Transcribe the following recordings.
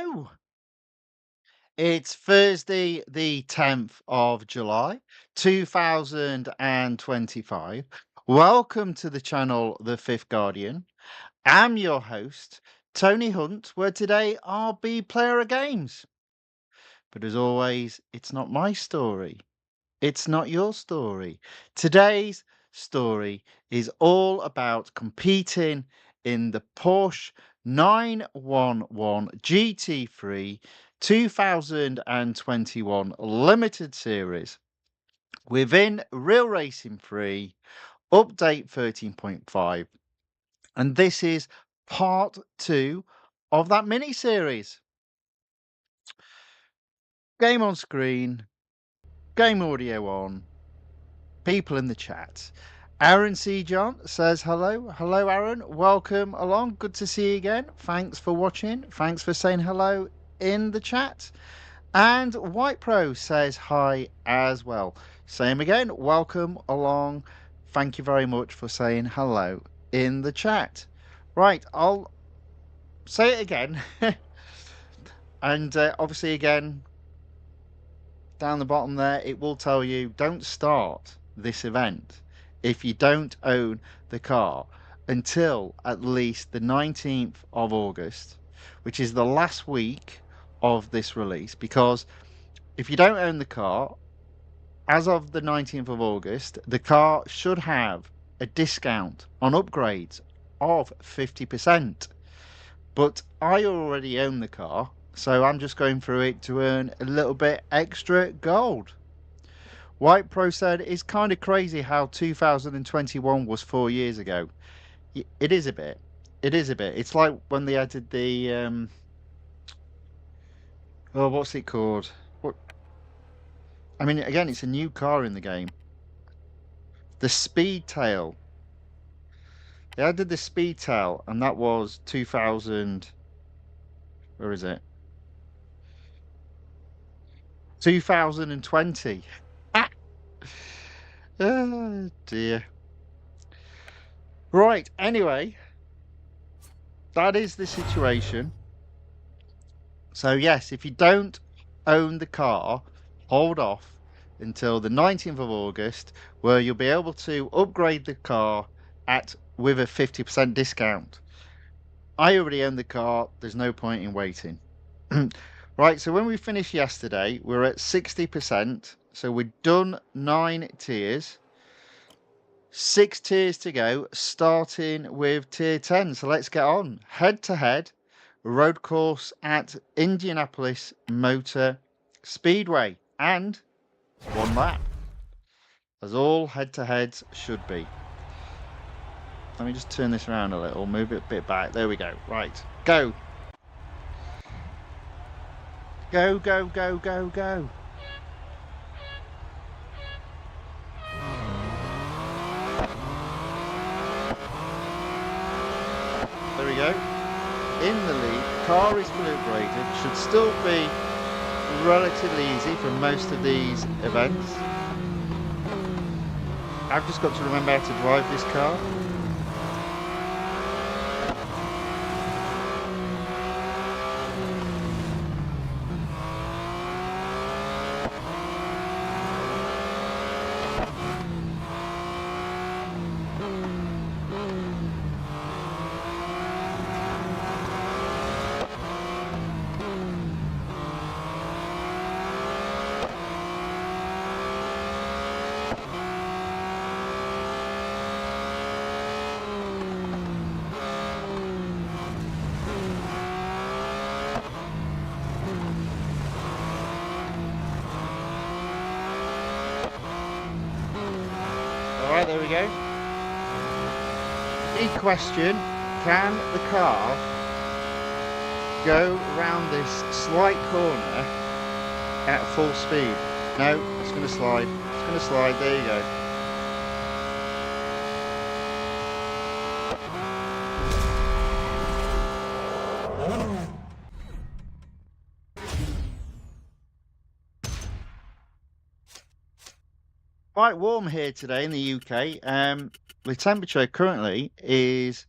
Hello! It's Thursday, the 10th of July, 2025. Welcome to the channel, The Fifth Guardian. I'm your host, Tony Hunt, where today I'll be player of games. But as always, it's not my story. It's not your story. Today's story is all about competing in the Porsche 911 GT3 2021 Limited Series within Real Racing 3 Update 13.5. And this is part 2 of that mini series. Game on screen, game audio on, people in the chat. Aaron C. John says hello. Hello, Aaron. Welcome along. Good to see you again. Thanks for watching. Thanks for saying hello in the chat. And White Pro says hi as well. Same again. Welcome along. Thank you very much for saying hello in the chat. Right, I'll say it again. And obviously, again, down the bottom there, it will tell you don't start this event if you don't own the car until at least the 19th of August, which is the last week of this release. Because if you don't own the car, as of the 19th of August, the car should have a discount on upgrades of 50%. But I already own the car, so I'm just going through it to earn a little bit extra gold. White Pro said, it's kind of crazy how 2021 was 4 years ago. It is a bit. It is a bit. It's like when they added the, oh, what's it called? What? I mean, again, it's a new car in the game. The Speedtail. They added the Speedtail, and that was 2000, where is it? 2020. Ah! Oh, dear. Right, anyway, that is the situation. So, yes, if you don't own the car, hold off until the 19th of August, where you'll be able to upgrade the car with a 50% discount. I already own the car. There's no point in waiting. Right, so when we finished yesterday, we were at 60%. So we've done 9 tiers. 6 tiers to go, starting with tier 10. So let's get on. Head-to-head road course at Indianapolis Motor Speedway. And 1 lap. As all head-to-heads should be. Let me just turn this around a little, move it a bit back. There we go. Right, go. Go, go, go, go, go. There we go. In the lead, car is fully upgraded. Should still be relatively easy for most of these events. I've just got to remember how to drive this car. Alright, there we go. Big question, can the car go around this slight corner at full speed? No, it's going to slide. It's going to slide, there you go. Quite warm here today in the UK. The temperature currently is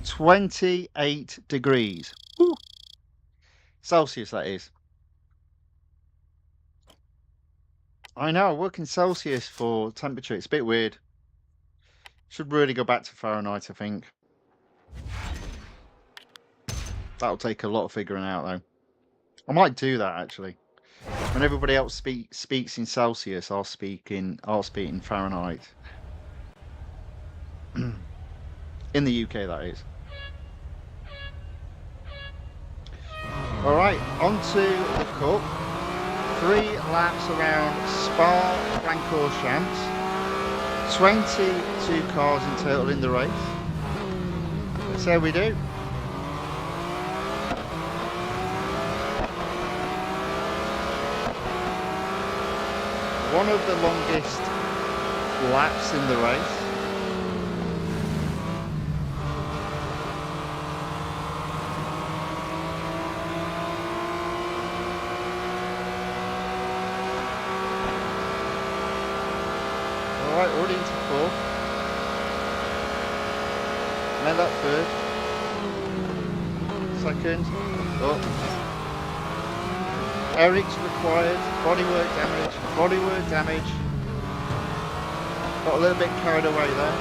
28 degrees. Woo. Celsius, that is. I know, I work in Celsius for temperature. It's a bit weird. Should really go back to Fahrenheit, I think. That'll take a lot of figuring out, though. I might do that, actually. When everybody else speaks in Celsius, I'll speak in Fahrenheit. In the UK, that is. All right, on to the Cup. 3 laps around Spa-Francorchamps. 22 cars in total in the race. Let's see how we do. One of the longest laps in the race. Alright, already into 4th. Made that 3rd. 2nd. Oh. Eric's required. Bodywork damage. Bodywork damage. Got a little bit carried away there.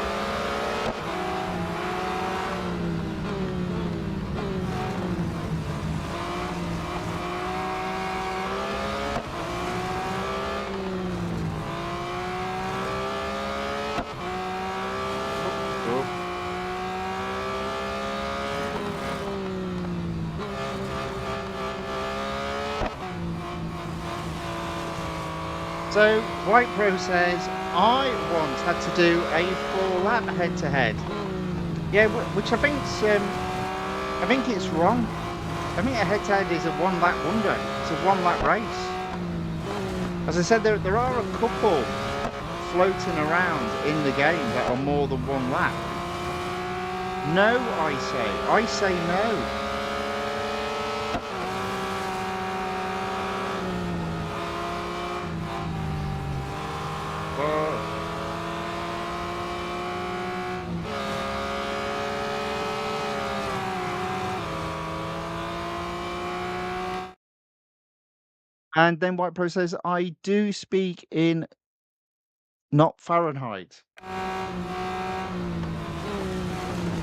So, White Pro says, I once had to do a 4-lap head-to-head. Yeah, which I think it's wrong. I think a head-to-head is a 1-lap wonder. It's a 1-lap race. As I said, there are a couple floating around in the game that are more than 1 lap. No, I say no. And then White Pro says, I do speak in not Fahrenheit.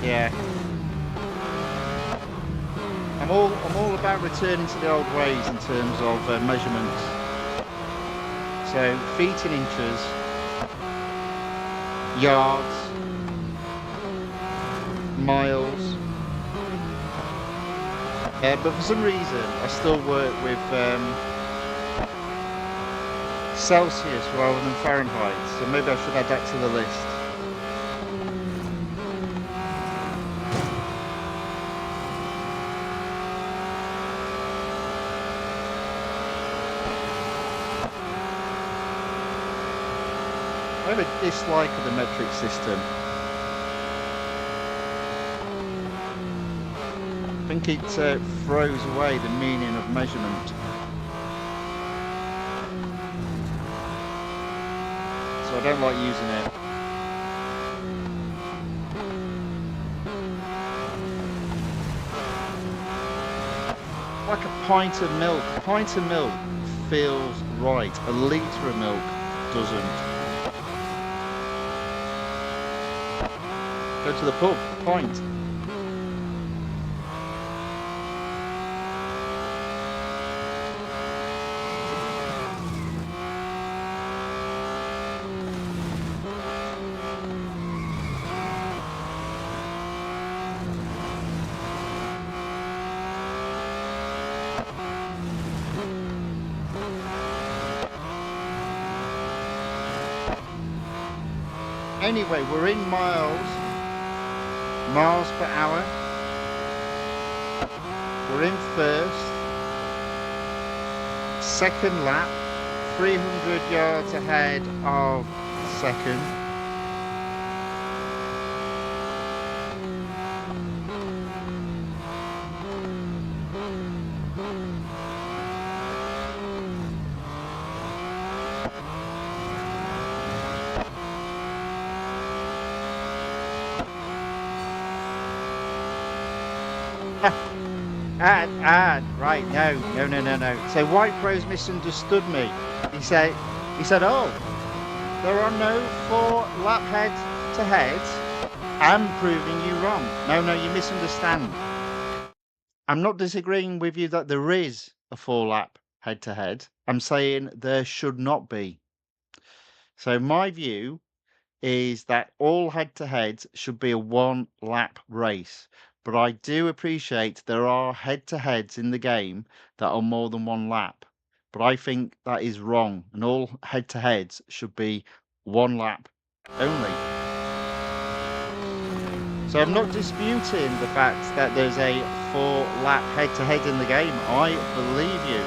Yeah. I'm all about returning to the old ways in terms of measurements. So feet in inches, yards, miles. But for some reason, I still work with Celsius rather than Fahrenheit, so maybe I should add that to the list. I have a dislike of the metric system. I think it throws away the meaning of measurement. So I don't like using it. Like a pint of milk. A pint of milk feels right. A litre of milk doesn't. Go to the pub, pint. Anyway, we're in miles per hour. We're in first. Second lap, 300 yards ahead of second. Right, no. So White Pro's misunderstood me. He said, oh, there are no 4 lap head-to-heads. I'm proving you wrong. No, you misunderstand. I'm not disagreeing with you that there is a 4-lap head-to-head. I'm saying there should not be. So my view is that all head-to-heads should be a 1-lap race. But I do appreciate there are head-to-heads in the game that are more than 1 lap. But I think that is wrong, and all head-to-heads should be 1 lap only. So I'm not disputing the fact that there's a 4-lap head-to-head in the game. I believe you.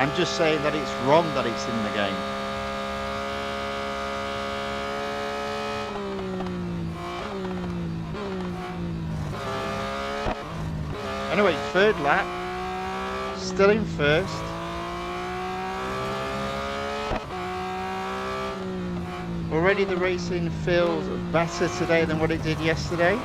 I'm just saying that it's wrong that it's in the game. Anyway, 3rd lap, still in 1st. Already the racing feels better today than what it did yesterday.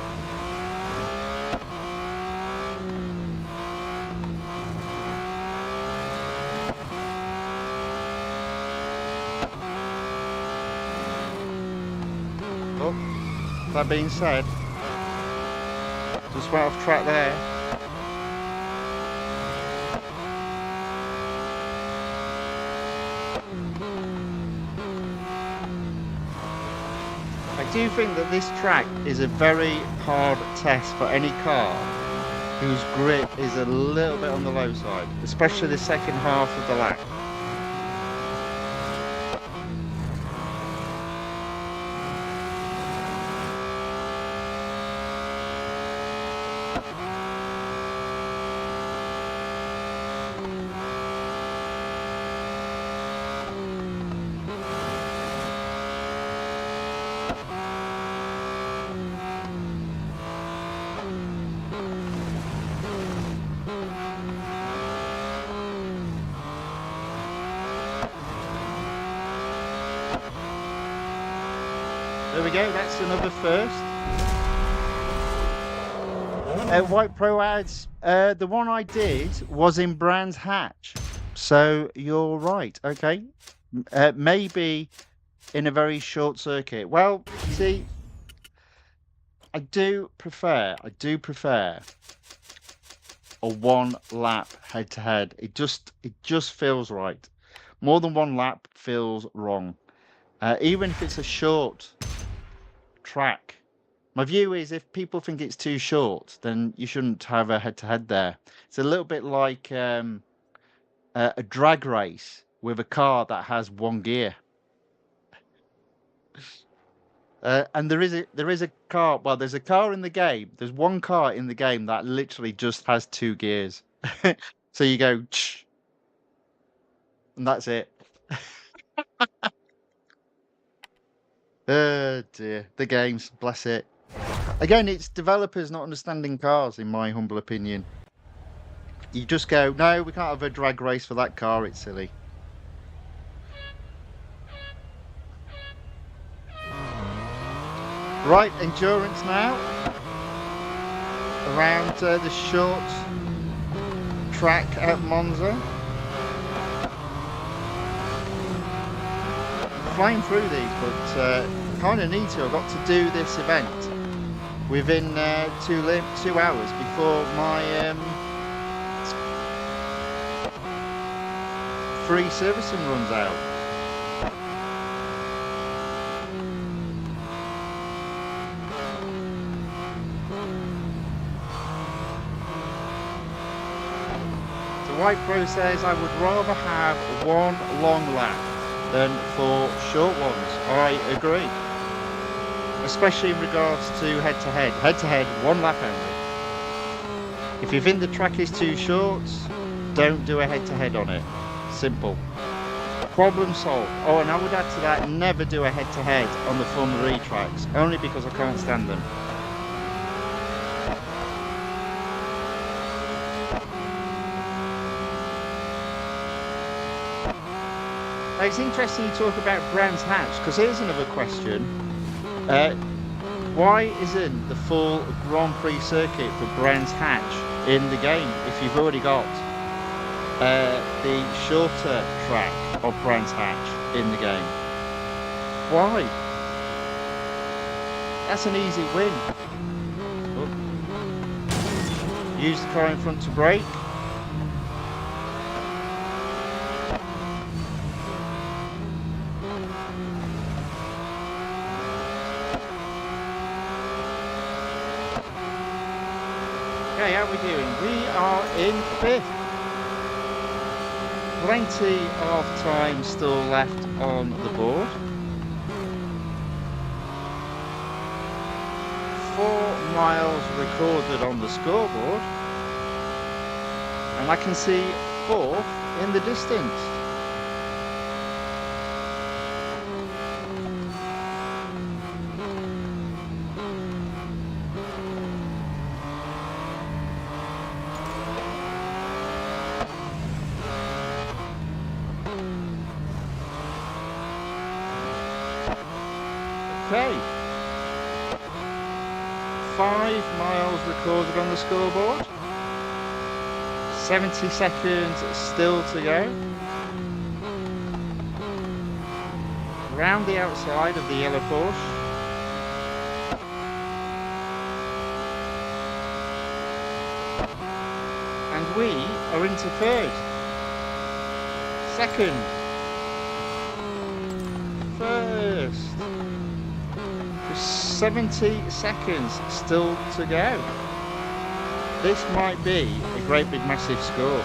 Oh, that being said, just went off track there. I do think that this track is a very hard test for any car whose grip is a little bit on the low side, especially the second half of the lap. There we go, that's another first. White Pro ads, the one I did was in Brands Hatch. So you're right, okay. Maybe in a very short circuit. Well, see, I do prefer a 1-lap head-to-head. It just feels right. More than 1 lap feels wrong. Even if it's a short track. My view is if people think it's too short, then you shouldn't have a head-to-head there. It's a little bit like a drag race with a car that has 1 gear. And there is a car. Well, there's a car in the game. There's 1 car in the game that literally just has 2 gears. So you go, and that's it. Oh dear, the games, bless it. Again, it's developers not understanding cars, in my humble opinion. You just go, no, we can't have a drag race for that car, it's silly. Right, endurance now. Around the short track at Monza. Flying through these, but kind of need to. I've got to do this event within 2 hours before my free servicing runs out. So White Pro says I would rather have 1 long lap than for short ones. I agree. Especially in regards to head-to-head. Head-to-head, 1 lap only. If you think the track is too short, don't do a head-to-head on it. Simple. Problem solved. Oh, and I would add to that, never do a head-to-head on the Formula E tracks, only because I can't stand them. It's interesting you talk about Brands Hatch, because here's another question. Why isn't the full Grand Prix circuit for Brands Hatch in the game if you've already got the shorter track of Brands Hatch in the game? Why? That's an easy win. Oh. Use the car in front to brake. Okay, how are we doing? We are in 5th. Plenty of time still left on the board. 4 miles recorded on the scoreboard. And I can see 4th in the distance. Okay, 5 miles recorded on the scoreboard, 70 seconds still to go. Round the outside of the yellow Porsche. And we are into 3rd, 2nd, 1st. 70 seconds still to go. This might be a great big massive score.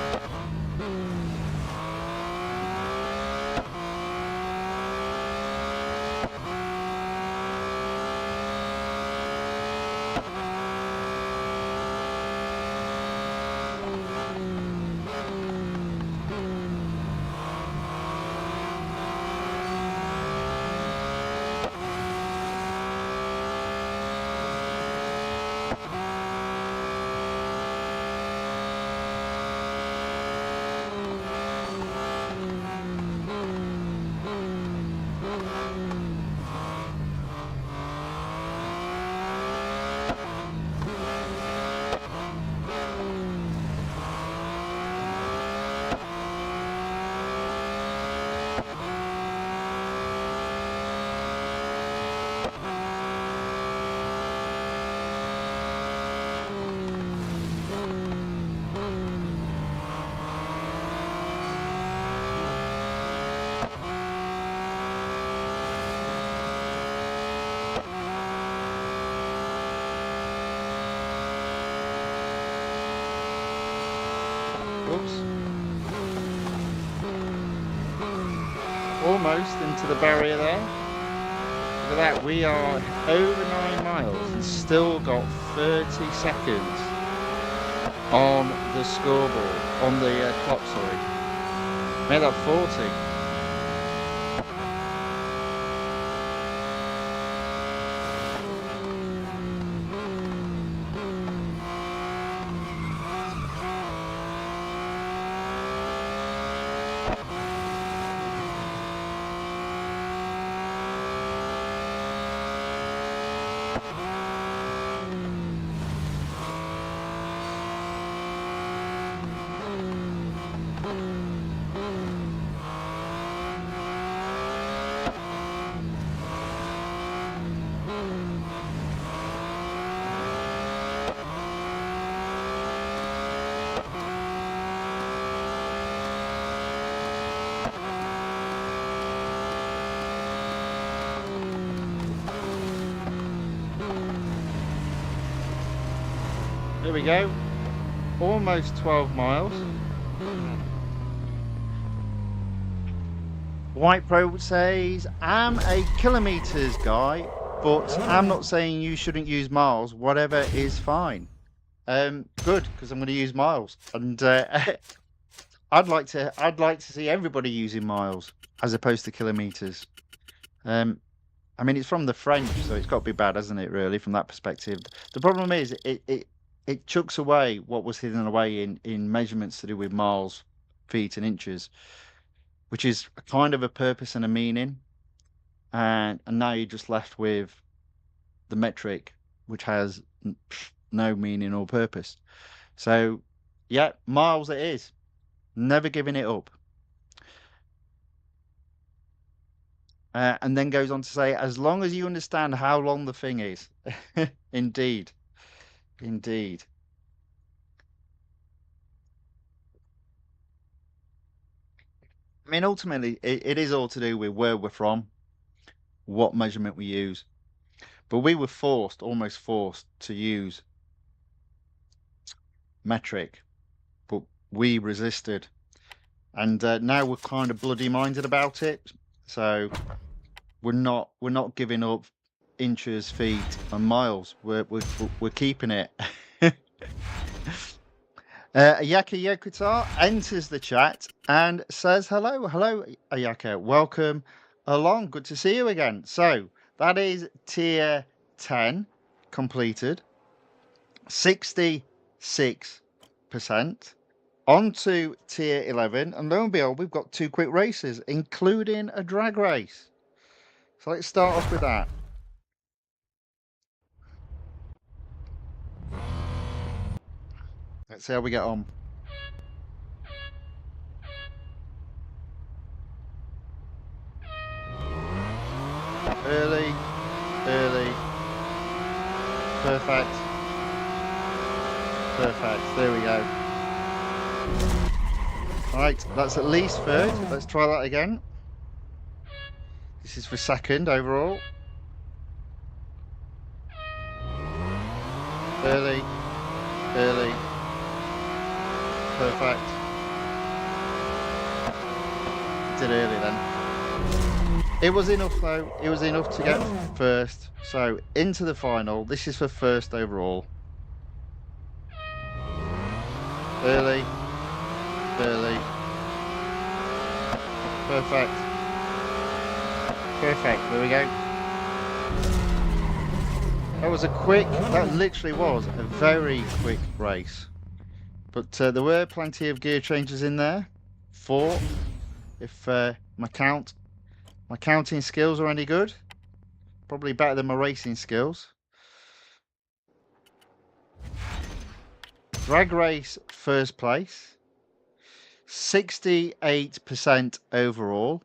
Oops. Almost into the barrier there. Look at that, we are over 9 miles and still got 30 seconds on the scoreboard, on the clock, sorry. Made that 40. There we go, almost 12 miles. White Pro says, I'm a kilometres guy, but I'm not saying you shouldn't use miles. Whatever is fine. Good, because I'm going to use miles, and I'd like to see everybody using miles as opposed to kilometres. I mean, it's from the French, so it's got to be bad, hasn't it? Really, from that perspective. The problem is, it chucks away what was hidden away in measurements to do with miles, feet, and inches, which is a kind of a purpose and a meaning. And now you're just left with the metric, which has no meaning or purpose. So, yeah, miles it is. Never giving it up. And then goes on to say, as long as you understand how long the thing is. Indeed. Indeed. I mean, ultimately, it is all to do with where we're from, what measurement we use. But we were almost forced to use metric, but we resisted. And now we're kind of bloody minded about it. So we're not giving up inches, feet, and miles. We're keeping it. Ayaka Yokutar enters the chat and says hello. Hello, Ayaka. Welcome along. Good to see you again. So that is tier 10 completed. 66%. On to tier 11. And lo and behold, we've got 2 quick races, including a drag race. So let's start off with that. Let's see how we get on. Early. Perfect. There we go. Right, that's at least third. Let's try that again. This is for second overall. Early. Perfect. Did early then. It was enough though. It was enough to get first. So into the final. This is for first overall. Early. Perfect. There we go. That literally was a very quick race. But there were plenty of gear changes in there. 4. If my counting skills are any good. Probably better than my racing skills. Drag race first place. 68% overall.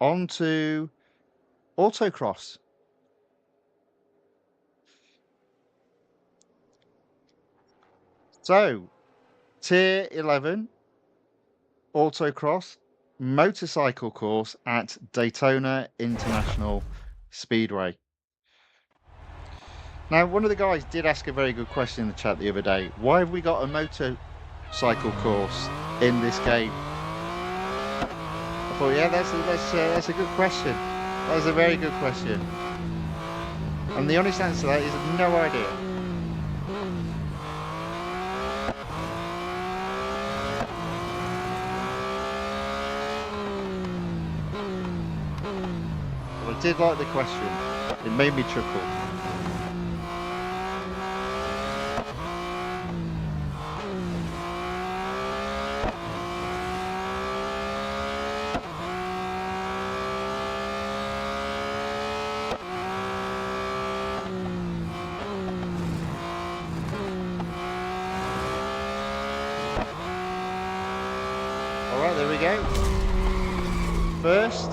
On to Autocross. So, tier 11, Autocross, motorcycle course at Daytona International Speedway. Now, one of the guys did ask a very good question in the chat the other day. Why have we got a motorcycle course in this game? I thought, yeah, that's a good question. That is a very good question. And the honest answer to that is no idea. But I did like the question. It made me chuckle. Alright, there we go. First.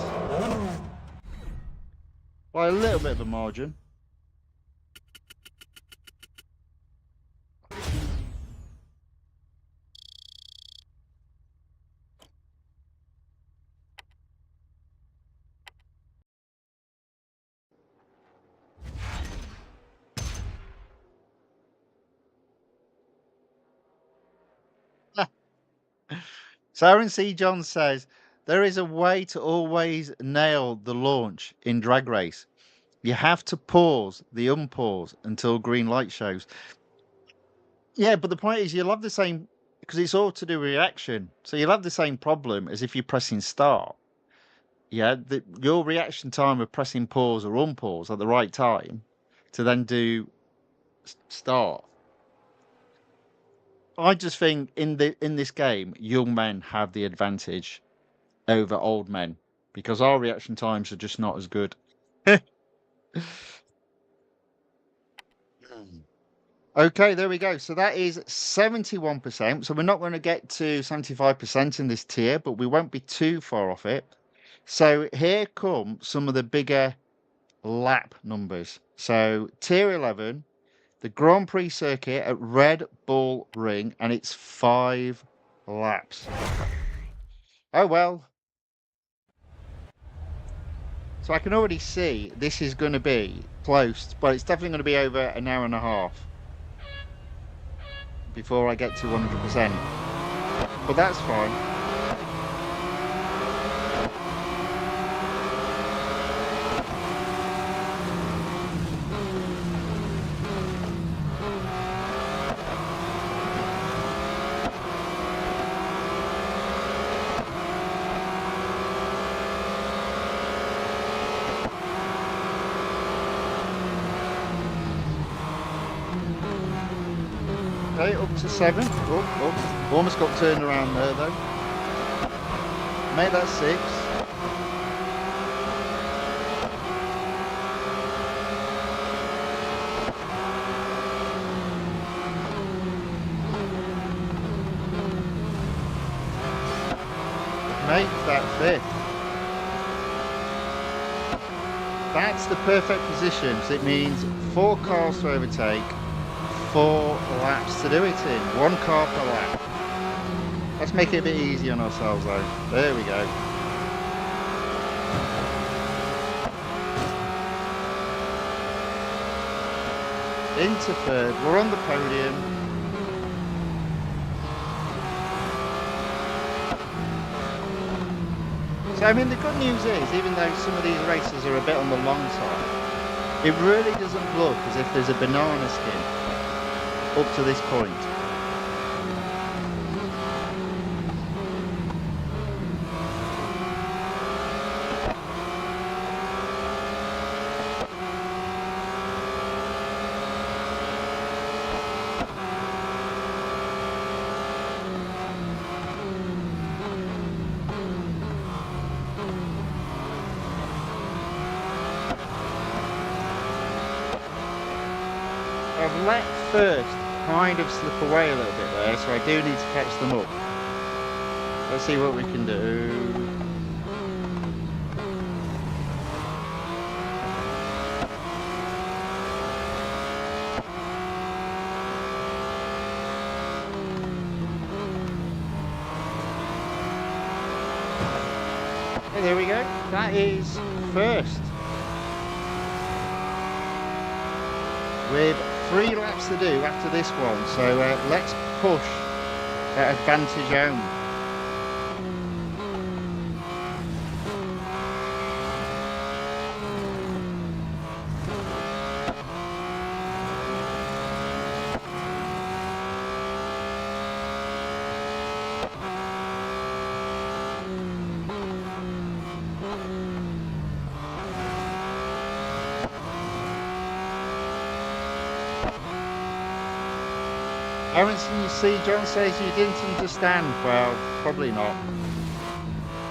By a little bit of a margin. So Aaron C. John says, there is a way to always nail the launch in Drag Race. You have to pause the unpause until green light shows. Yeah, but the point is you'll have the same, because it's all to do with reaction. So you'll have the same problem as if you're pressing start. Yeah, your reaction time of pressing pause or unpause at the right time to then do start. I just think in this game, young men have the advantage over old men because our reaction times are just not as good. Okay, there we go. So that is 71%. So we're not going to get to 75% in this tier, but we won't be too far off it. So here come some of the bigger lap numbers. So tier 11, the Grand Prix circuit at Red Bull Ring, and it's 5 laps. Oh well. So I can already see this is going to be close, but it's definitely going to be over an hour and a half before I get to 100%. But that's fine. Okay, up to 7. Oh, almost got turned around there though. Made that 6. Make that 5th. That's the perfect position. So it means 4 cars to overtake, 4 laps to do it in. 1 car per lap. Let's make it a bit easy on ourselves though. There we go. Into 3rd. We're on the podium. So I mean the good news is, even though some of these races are a bit on the long side, it really doesn't look as if there's a banana skin up to this point. I've let 1st kind of slip away a little bit there, so I do need to catch them up. Let's see what we can do. Okay, there we go. That is 1st. With 3 laps to do after this one, so let's push that advantage home. Aronson, you see, John says you didn't understand. Well, probably not.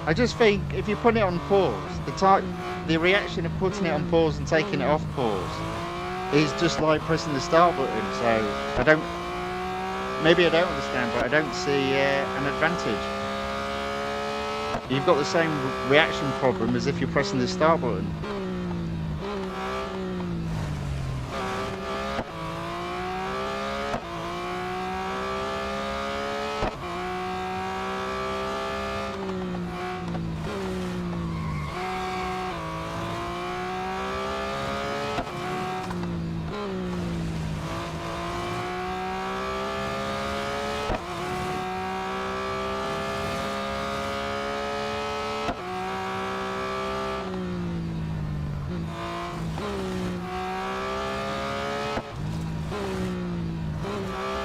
I just think if you put it on pause, the reaction of putting it on pause and taking it off pause is just like pressing the start button. So maybe I don't understand, but I don't see an advantage. You've got the same reaction problem as if you're pressing the start button.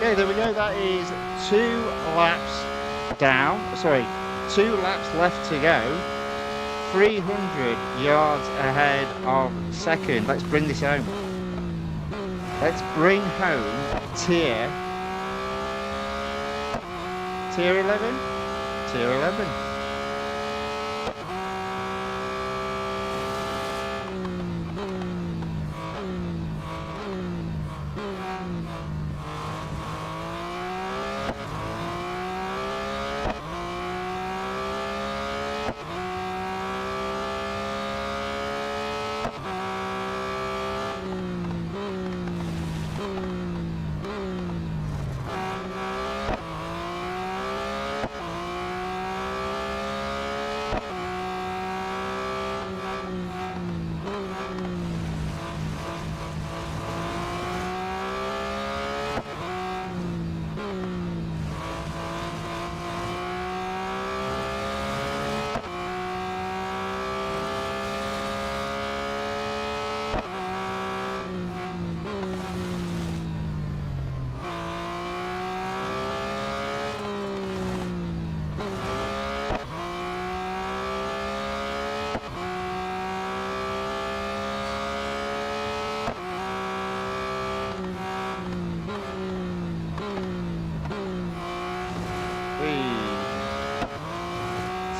Okay, there we go. That is 2 laps down. Sorry, 2 laps left to go. 300 yards ahead of 2nd. Let's bring this home. Let's bring home tier 11. Tier 11.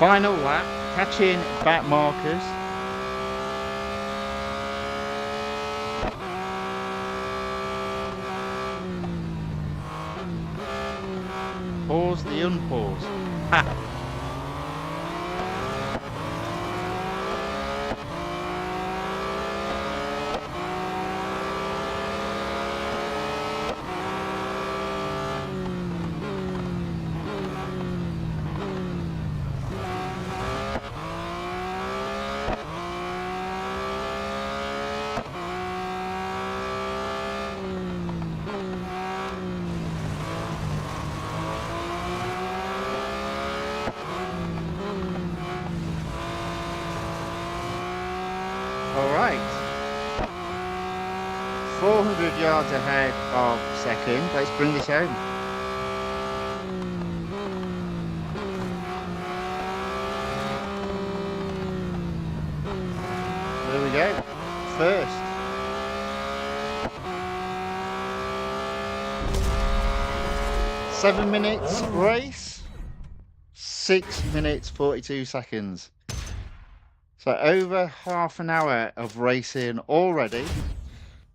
Final lap, catching back markers. Pause the unpause. Ha! Alright, 400 yards ahead of second. Let's bring this home. There we go, first. Seven minutes race, 6 minutes 42 seconds. So over half an hour of racing already.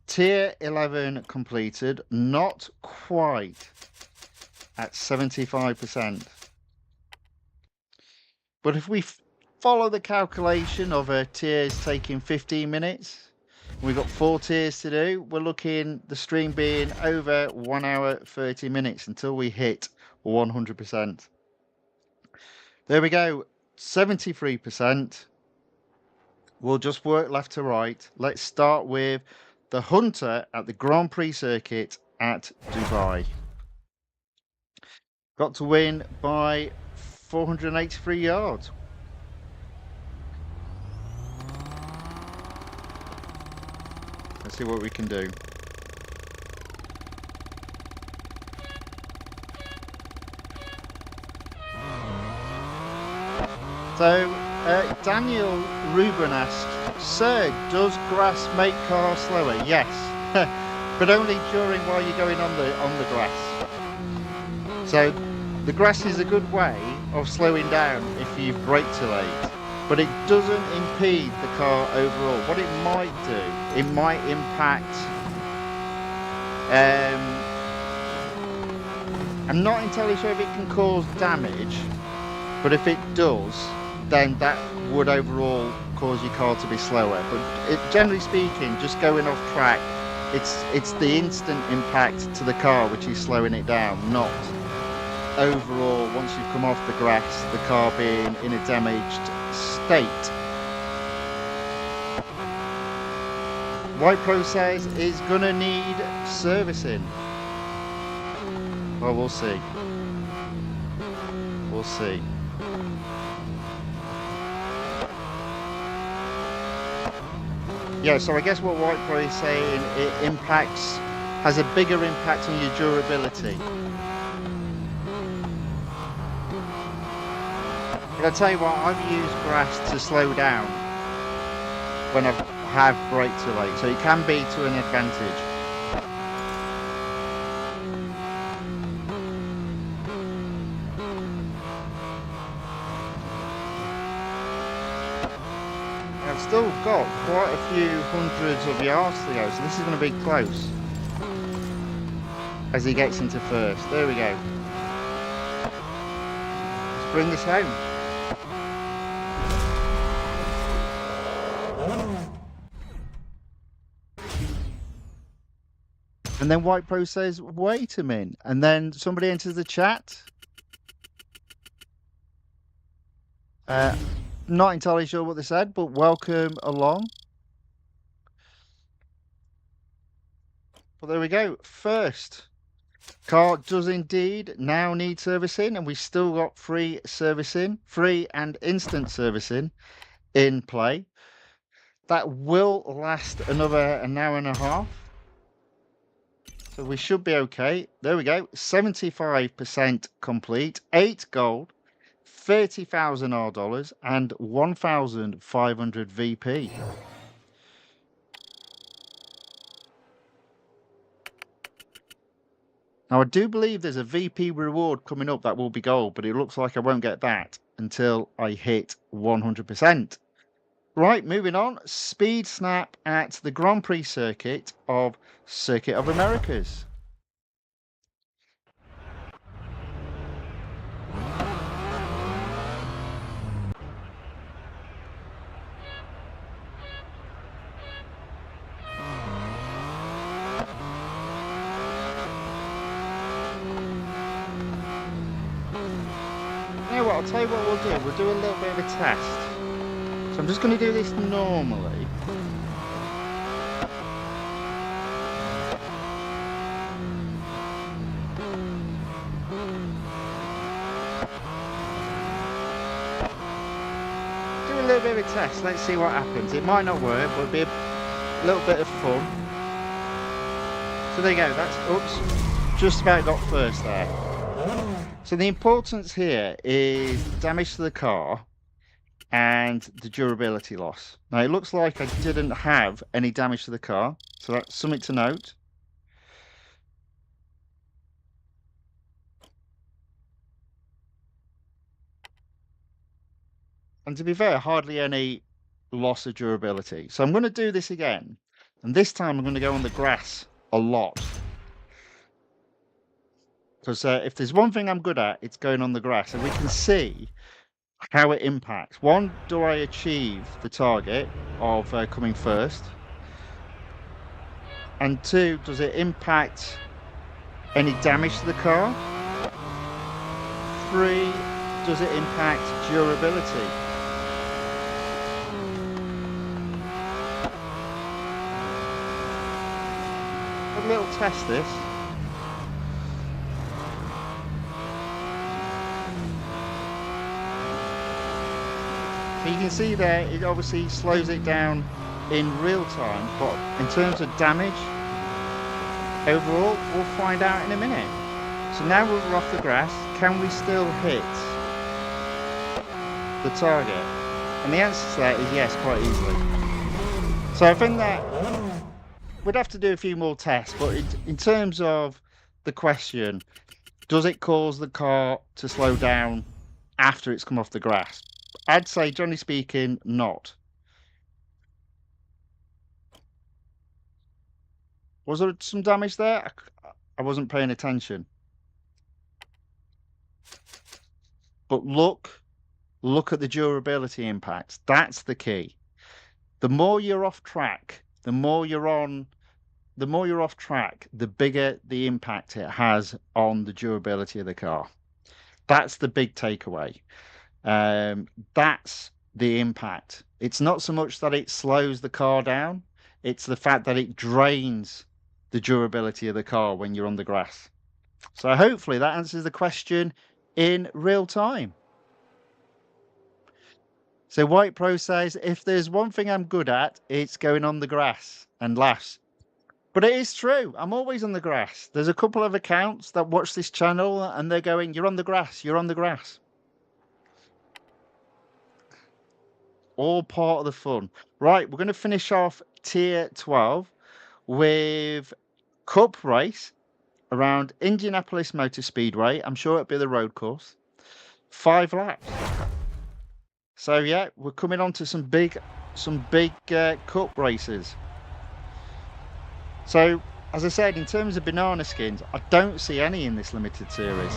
Tier 11 completed, not quite at 75%. But if we follow the calculation of tiers taking 15 minutes, we've got 4 tiers to do, we're looking the stream being over 1 hour 30 minutes until we hit 100%. There we go, 73%. We'll just work left to right. Let's start with the Hunter at the Grand Prix circuit at Dubai. Got to win by 483 yards. Let's see what we can do. So, Daniel Ruben asked, "Sir, does grass make cars slower?" Yes, but only during while you're going on the grass. So, the grass is a good way of slowing down if you brake too late, but it doesn't impede the car overall. What it might do, it might impact. I'm not entirely sure if it can cause damage, but if it does, then that would overall cause your car to be slower. But generally speaking, just going off track, it's the instant impact to the car which is slowing it down, not overall once you've come off the grass, the car being in a damaged state. White Pro says is gonna need servicing. Well, we'll see. We'll see. Yeah, so I guess what White Pro is saying, it has a bigger impact on your durability. But I'll tell you what, I've used grass to slow down when I have braked too late, so it can be to an advantage. I've still got quite a few hundreds of yards to go, so this is going to be close as he gets into first. There we go. Let's bring this home. And then White Pro says, wait a minute. And then somebody enters the chat. Not entirely sure what they said, but welcome along. Well, there we go. First, car does indeed now need servicing, and we've still got free servicing, free and instant servicing in play. That will last another an hour and a half. So we should be okay. There we go. 75% complete. 8 gold, 30,000 $, and 1,500 VP. Now, I do believe there's a VP reward coming up that will be gold, but it looks like I won't get that until I hit 100%. Right, moving on. Speed snap at the Grand Prix circuit of Circuit of Americas. You know what, I'll tell you what we'll do. We'll do a little bit of a test. So I'm just going to do this normally. Do a little bit of a test. Let's see what happens. It might not work, but it'll be a little bit of fun. So there you go. That's, oops, just about got first there. So the importance here is damage to the car and the durability loss. Now it looks like I didn't have any damage to the car, so that's something to note. And to be fair, hardly any loss of durability. So I'm going to do this again, and this time I'm going to go on the grass a lot. Because if there's one thing I'm good at, it's going on the grass. And we can see how it impacts. One, do I achieve the target of coming first? And two, does it impact any damage to the car? Three, does it impact durability? A little test this. So you can see there, it obviously slows it down in real time, but in terms of damage, overall, we'll find out in a minute. So now we're off the grass, can we still hit the target? And the answer to that is yes, quite easily. So I think that we'd have to do a few more tests, but in terms of the question, does it cause the car to slow down after it's come off the grass? I'd say, generally speaking, not. Was there some damage there? I wasn't paying attention. But look at the durability impact. That's the key. The more you're off track, the more you're off track, the bigger the impact it has on the durability of the car. That's the big takeaway. That's the impact. It's not so much that it slows the car down, it's the fact that it drains the durability of the car when you're on the grass. So hopefully that answers the question in real time. So White Pro says, if there's one thing I'm good at, it's going on the grass, and laughs. But it is true. I'm always on the grass. There's a couple of accounts that watch this channel and they're going, you're on the grass, you're on the grass. All part of the fun. Right, we're going to finish off tier 12 with Cup race around Indianapolis Motor Speedway. I'm sure it'll be the road course. 5 laps. So yeah, we're coming on to some big Cup races. So as I said, in terms of banana skins, I don't see any in this limited series.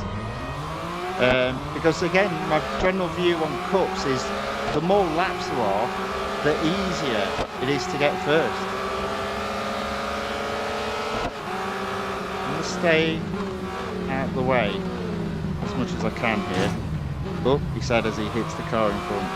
Because again, my general view on Cups is the more laps there are, the easier it is to get first. I'm going to stay out of the way as much as I can here. Oh, he said as he hits the car in front.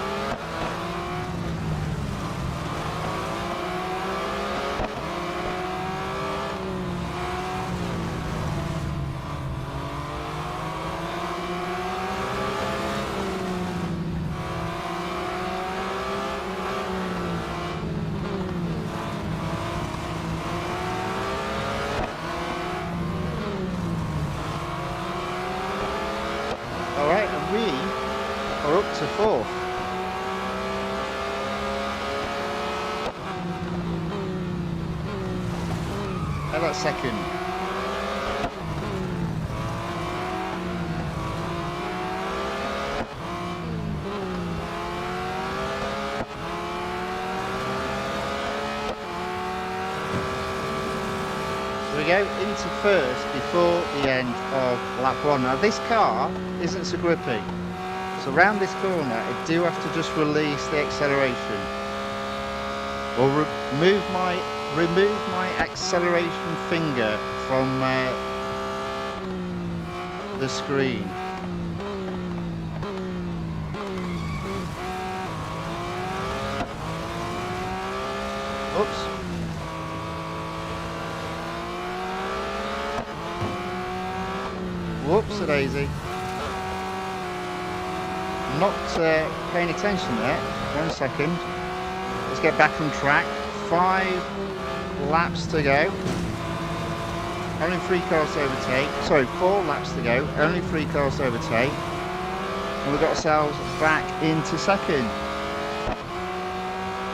Alright, and we are up to 4th. And that's 2nd. We go into first before the end of lap 1. Now this car isn't so grippy, so around this corner I do have to just release the acceleration, or remove my acceleration finger from the screen. Oops. Whoops-a-daisy. I'm not paying attention there. 1 second. Let's get back on track. 5 laps to go. Only 3 cars to overtake. Sorry, 4 laps to go. Only 3 cars to overtake. And we've got ourselves back into second.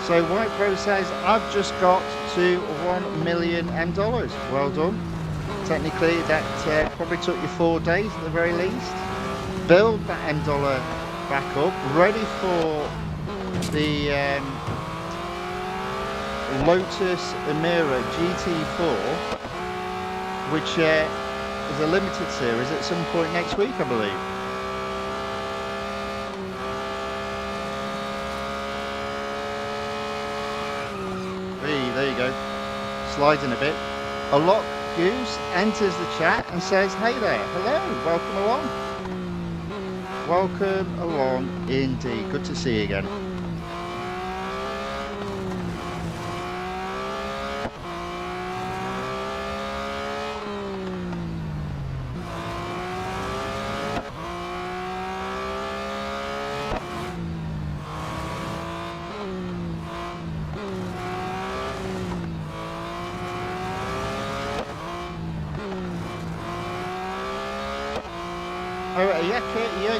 So White Pro says, I've just got to $1 million. Well done. Technically that probably took you 4 days at the very least. Build that $M back up, ready for the Lotus Emira GT4, which is a limited series at some point next week, I believe. There you go, sliding a bit. A lot Goose enters the chat and says, hey there, hello, welcome along. Welcome along indeed, good to see you again.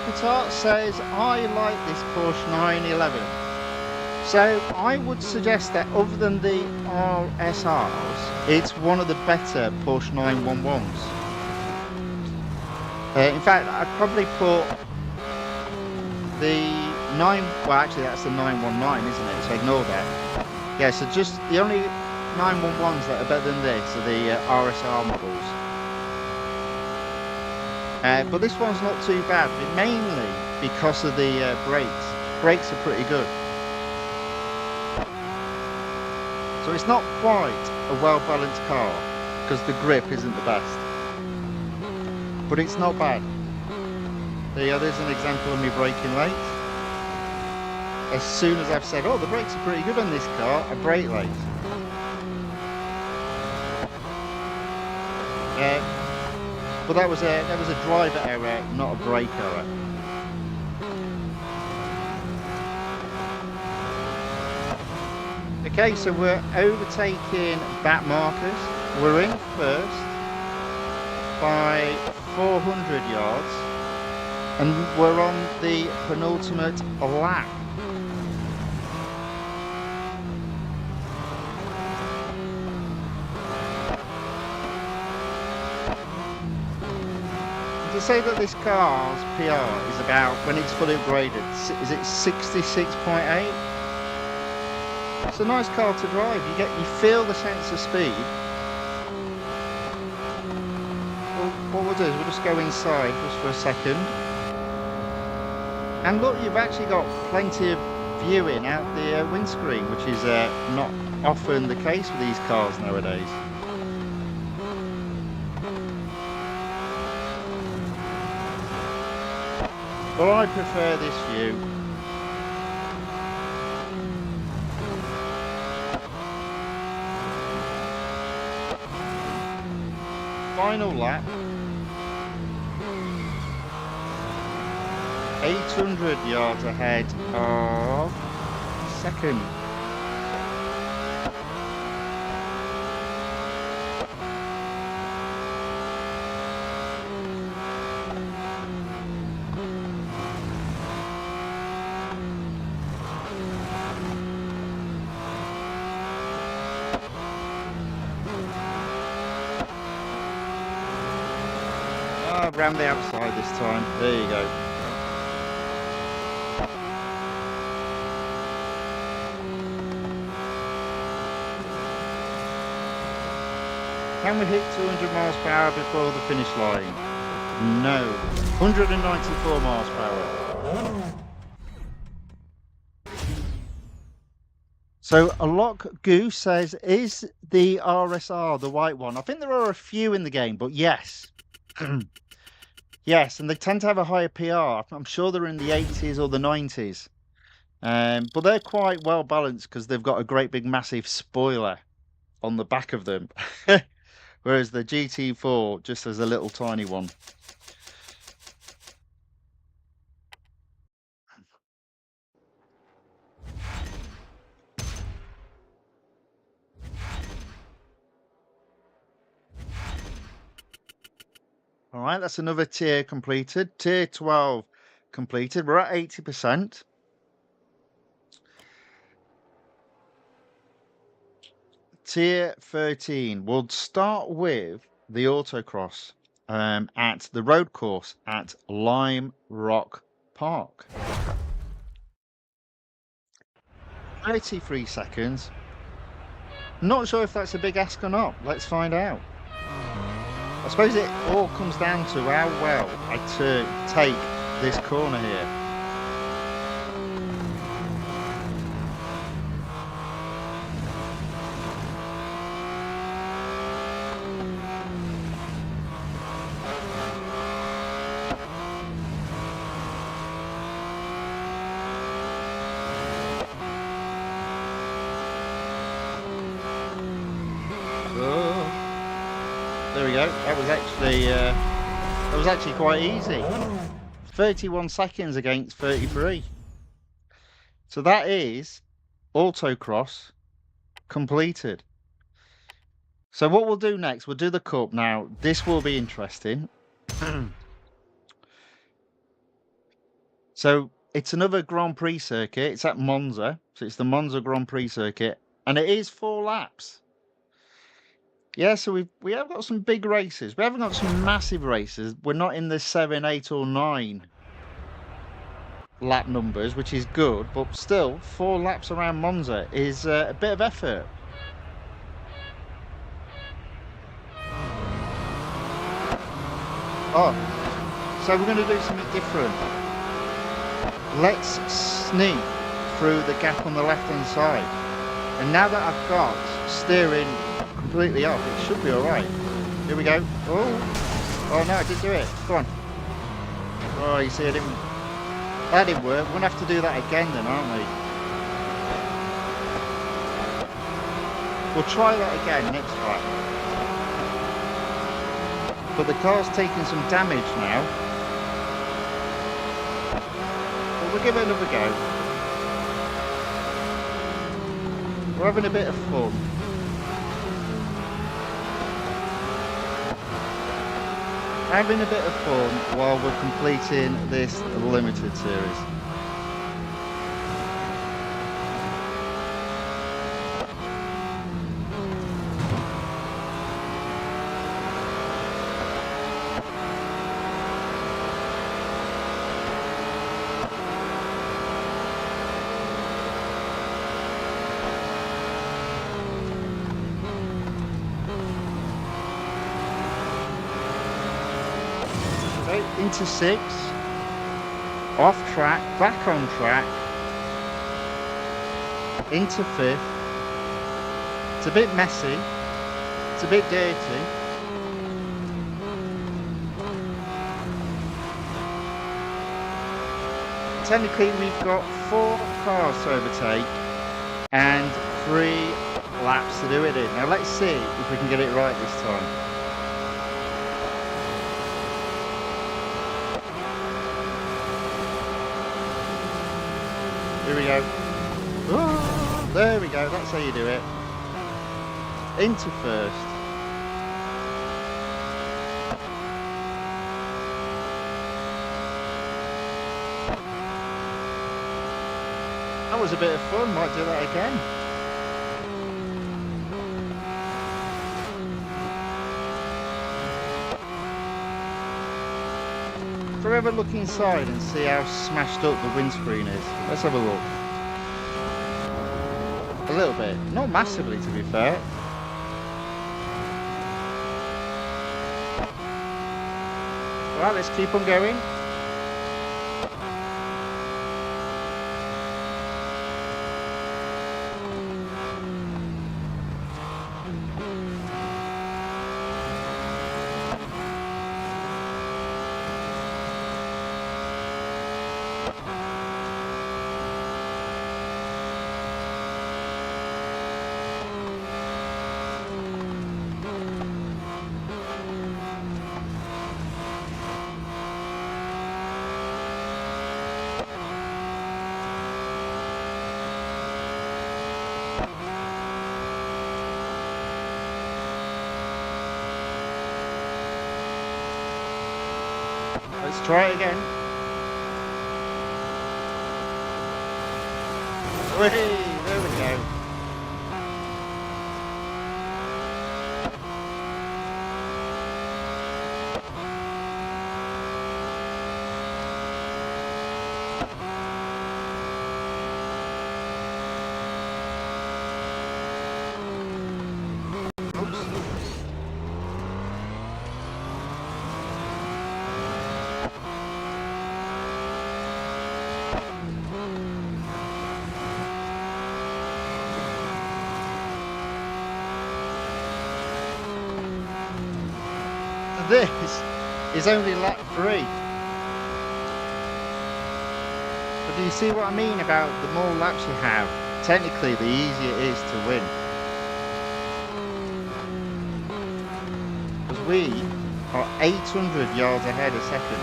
Guitar says, I like this Porsche 911. So I would suggest that other than the RSRs, it's one of the better Porsche 911s. In fact, I'd probably put the 9, well actually that's the 919, isn't it? So ignore that. Yeah, so just the only 911s that are better than this are the RSR models. But this one's not too bad, mainly because of the brakes. Brakes are pretty good. So it's not quite a well-balanced car, because the grip isn't the best. But it's not bad. There you go, there's an example of me braking late. As soon as I've said, oh, the brakes are pretty good on this car, I brake late. But that was a driver error, not a brake error. Okay, so we're overtaking back markers. We're in first by 400 yards, and we're on the penultimate lap. To say that this car's PR is about, when it's fully upgraded, is it 66.8? It's a nice car to drive. You feel the sense of speed. Well, what we'll do is we'll just go inside just for a second. And look, you've actually got plenty of viewing out the windscreen, which is not often the case with these cars nowadays. Well, I prefer this view. Final lap. 800 yards ahead of second. Around the outside this time. There you go. Can we hit 200 miles per hour before the finish line? No. 194 miles per hour. So a lock goose says, is the RSR the white one? I think there are a few in the game, but yes. Yes, and they tend to have a higher PR. I'm sure they're in the 80s or the 90s. But they're quite well balanced because they've got a great big massive spoiler on the back of them. Whereas the GT4 just has a little tiny one. All right, that's another tier completed. Tier 12 completed. We're at 80%. Tier 13. We'll start with the Autocross at the road course at Lime Rock Park. 33 seconds. Not sure if that's a big ask or not. Let's find out. I suppose it all comes down to how well I take this corner here. There we go. That was actually quite easy. 31 seconds against 33. So that is Autocross completed. So what we'll do next, we'll do the Cup. Now, this will be interesting. So it's another Grand Prix circuit. It's at Monza. So it's the Monza Grand Prix circuit. And it is 4 laps. Yeah, so we have got some big races. We haven't got some massive races. We're not in the 7, 8 or 9 lap numbers, which is good. But still, 4 laps around Monza is a bit of effort. Oh, so we're going to do something different. Let's sneak through the gap on the left-hand side. And now that I've got steering completely off, it should be alright. Here we go. Oh no, I did do it. Come on. Oh, you see, that didn't work. We're gonna have to do that again then, aren't we? We'll try that again next time. But the car's taking some damage now. But we'll give it another go. We're having a bit of fun. Having a bit of fun while we're completing this limited series. Into 6, off track, back on track, into 5th. It's a bit messy, it's a bit dirty. Technically we've got 4 cars to overtake and 3 laps to do it in. Now let's see if we can get it right this time. Here we go. Oh, there we go. That's how you do it. Into 1st. That was a bit of fun. Might do that again. So ever look inside and see how smashed up the windscreen is. Let's have a look. A little bit. Not massively, to be fair. Right, let's keep on going. Let's try it again. Whee! There we go. This is only lap 3. But do you see what I mean about the more laps you have, technically the easier it is to win. Because we are 800 yards ahead a second.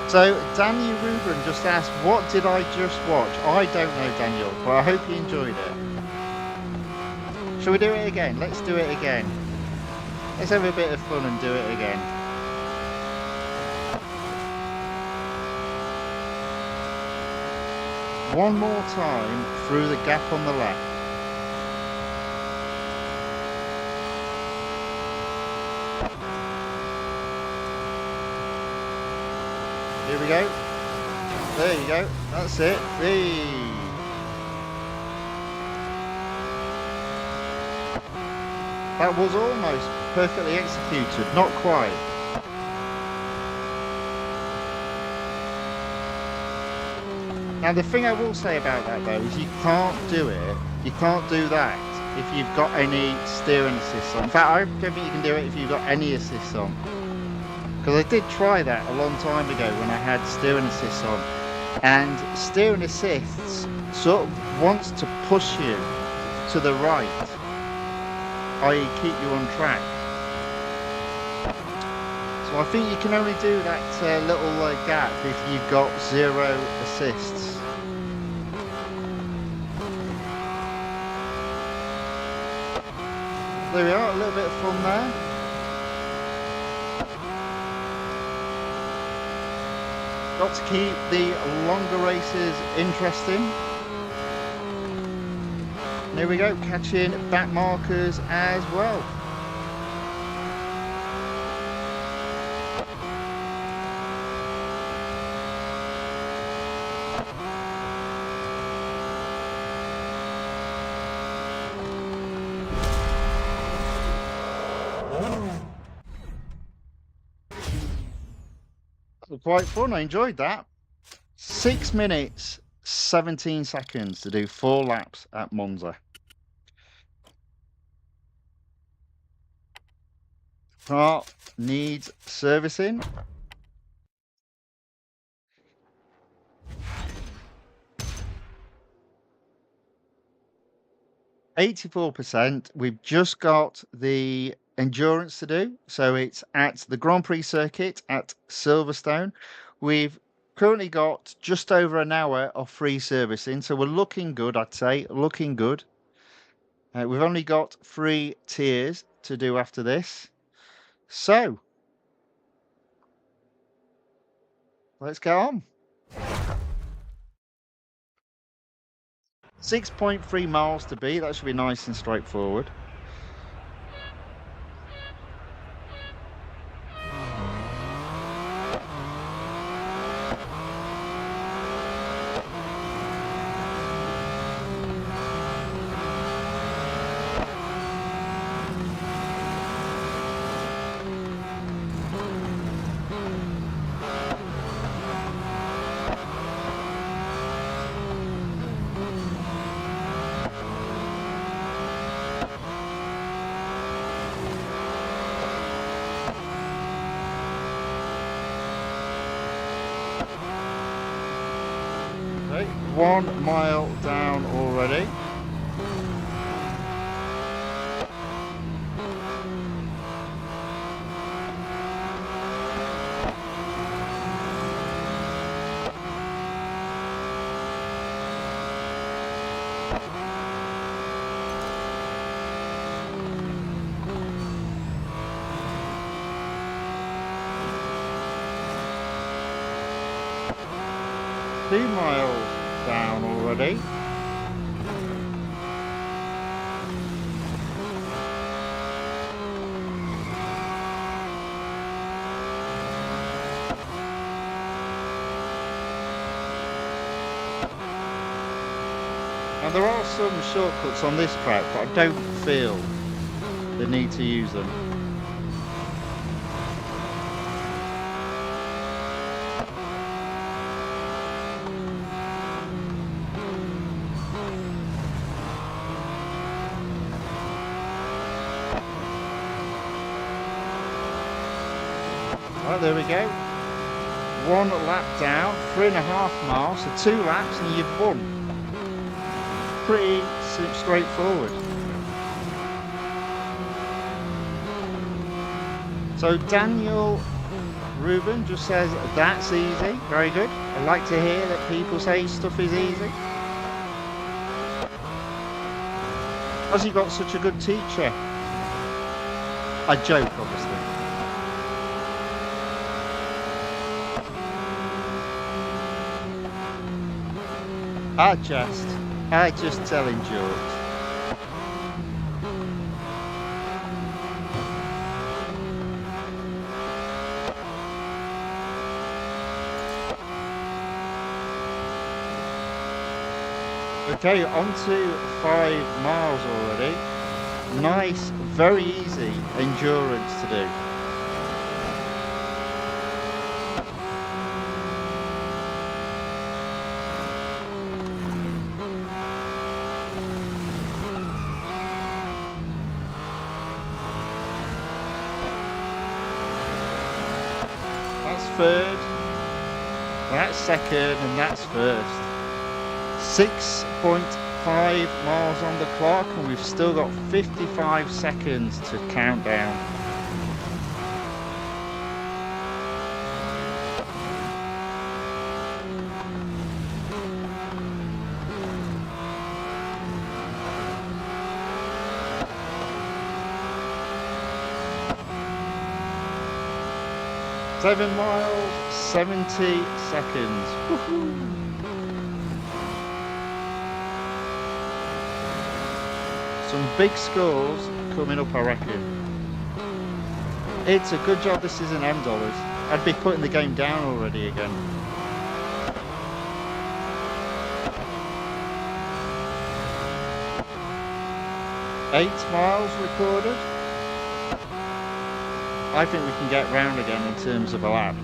So Daniel Rubin just asked, what did I just watch? I don't know, Daniel, but I hope you enjoyed it. Shall we do it again? Let's do it again. Let's have a bit of fun and do it again. One more time through the gap on the left. Here we go. There you go. That's it. Hey. That was almost perfectly executed, not quite. Now the thing I will say about that though is you can't do that if you've got any steering assists on. In fact, I don't think you can do it if you've got any assists on. Because I did try that a long time ago when I had steering assists on. And steering assists sort of wants to push you to the right, i.e. keep you on track. So I think you can only do that little gap if you've got 0 assists. There we are, a little bit of fun there. Got to keep the longer races interesting. There we go, catching back markers as well. Quite fun, I enjoyed that. 6 minutes 17 seconds to do 4 laps at Monza. Car needs servicing. %. We've just got the endurance to do, so it's at the Grand Prix circuit at Silverstone. We've currently got just over an hour of free servicing, so we're looking good, I'd say, looking good. We've only got 3 tiers to do after this, so let's get on. 6.3 miles to beat, that should be nice and straightforward. 1 mile down already. Two miles down already. Now there are some shortcuts on this track, but I don't feel the need to use them. Right, there we go. 1 lap down, 3.5 miles, so 2 laps and you've won. Pretty straightforward. So Daniel Ruben just says that's easy. Very good. I like to hear that people say stuff is easy. Has he got such a good teacher? I joke, obviously. I just telling jokes. Okay, on to 5 miles already. Nice, very easy endurance to do. Third, that's second, and that's first. 6.5 miles on the clock, and we've still got 55 seconds to count down. Seven miles, 70 seconds. Woohoo! Some big scores coming up, I reckon. It's a good job this isn't $M. I'd be putting the game down already again. Eight miles recorded. I think we can get round again in terms of a lap.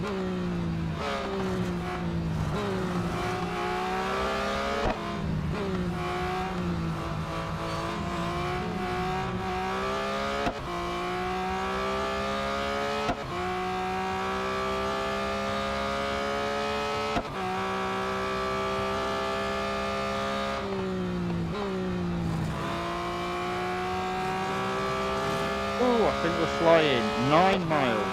Oh, I think we're flying. 9 miles.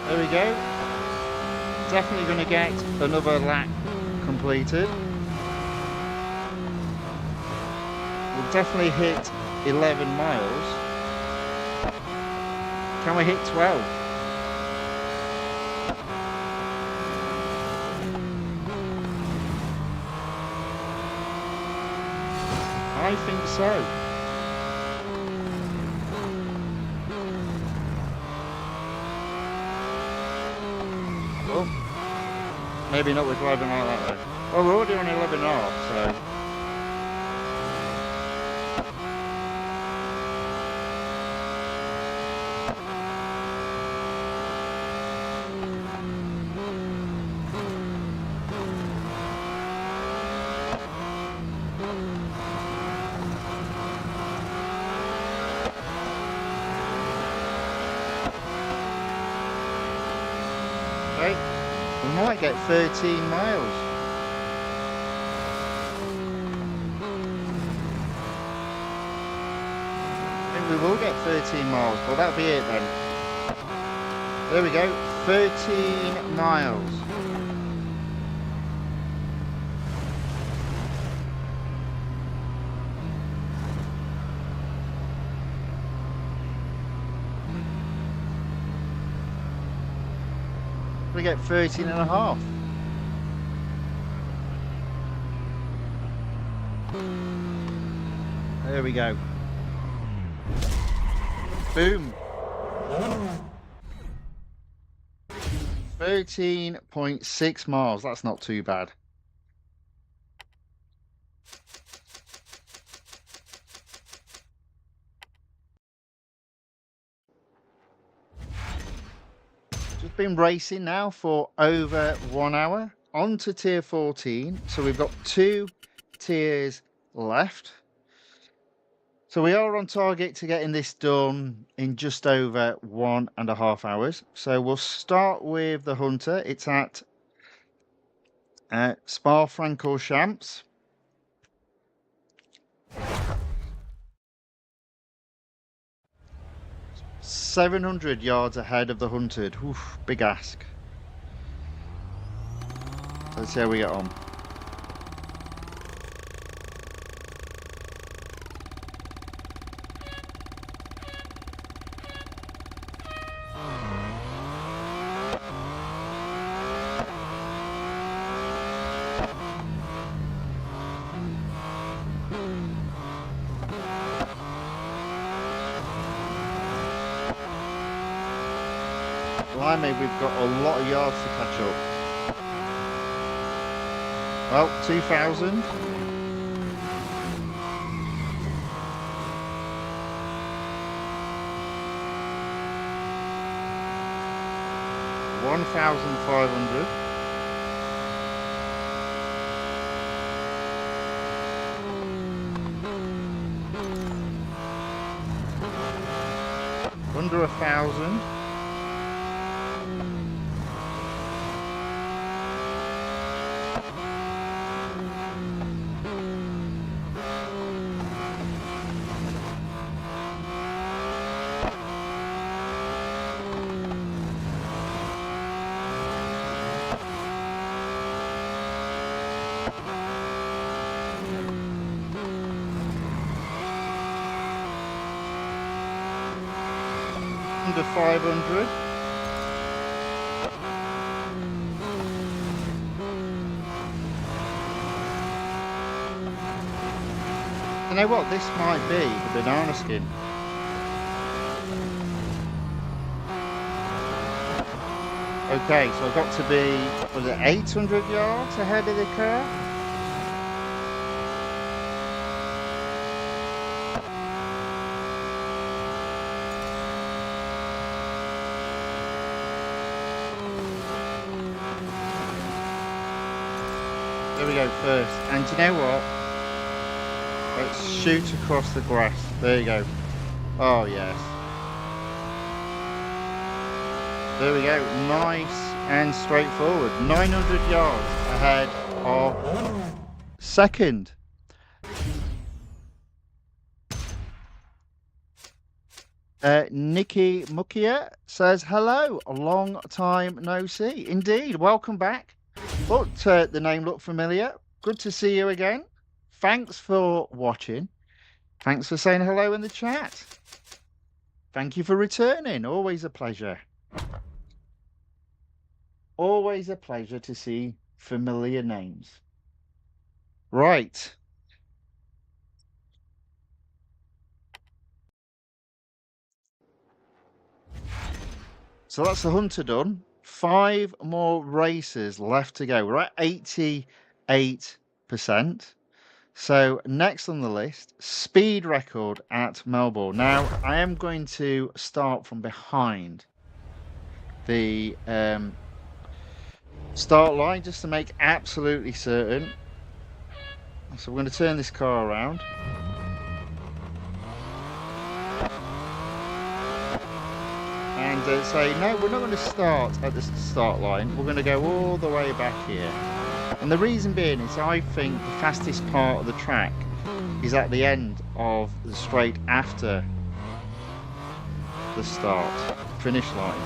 There we go. Definitely going to get another lap completed. We'll definitely hit 11 miles. Can we hit 12? I think so. Maybe not with driving like that though. Well, we're already on 11 and a half, so. might get 13 miles. I think we will get 13 miles, but that'll be it then. There we go, 13 miles. We get 13 and a half. There we go. Boom. 13.6 miles. That's not too bad. Just been racing now for over 1 hour. On to tier 14. So we've got 2 tiers left. So we are on target to getting this done in just over 1.5 hours. So we'll start with the Hunter. It's at Spa-Francorchamps. $700 yards ahead of the Hunted. Oof, big ask. So let's see how we get on. Blimey, we've got a lot of yards to catch up. Well, 2,000. $1,500. Under 1,000. Under 500. You know what? This might be the banana skin. Okay, so I've got to be, was it 800 yards ahead of the car? There we go first, and do you know what? Let's shoot across the grass. There you go. Oh yes. There we go. Nice and straightforward. 900 yards ahead of second. Nikki Mukia says hello. A long time no see. Indeed. Welcome back. But the name looked familiar. Good to see you again. Thanks for watching. Thanks for saying hello in the chat. Thank you for returning. Always a pleasure. Always a pleasure to see familiar names. Right. So that's the Hunter done. 5 more races left to go. We're at 88%. So next on the list, speed record at Melbourne. Now I am going to start from behind the start line just to make absolutely certain. So we're going to turn this car around. And and say, no, we're not going to start at the start line. We're going to go all the way back here. And the reason being is I think the fastest part of the track is at the end of the straight after the start finish line.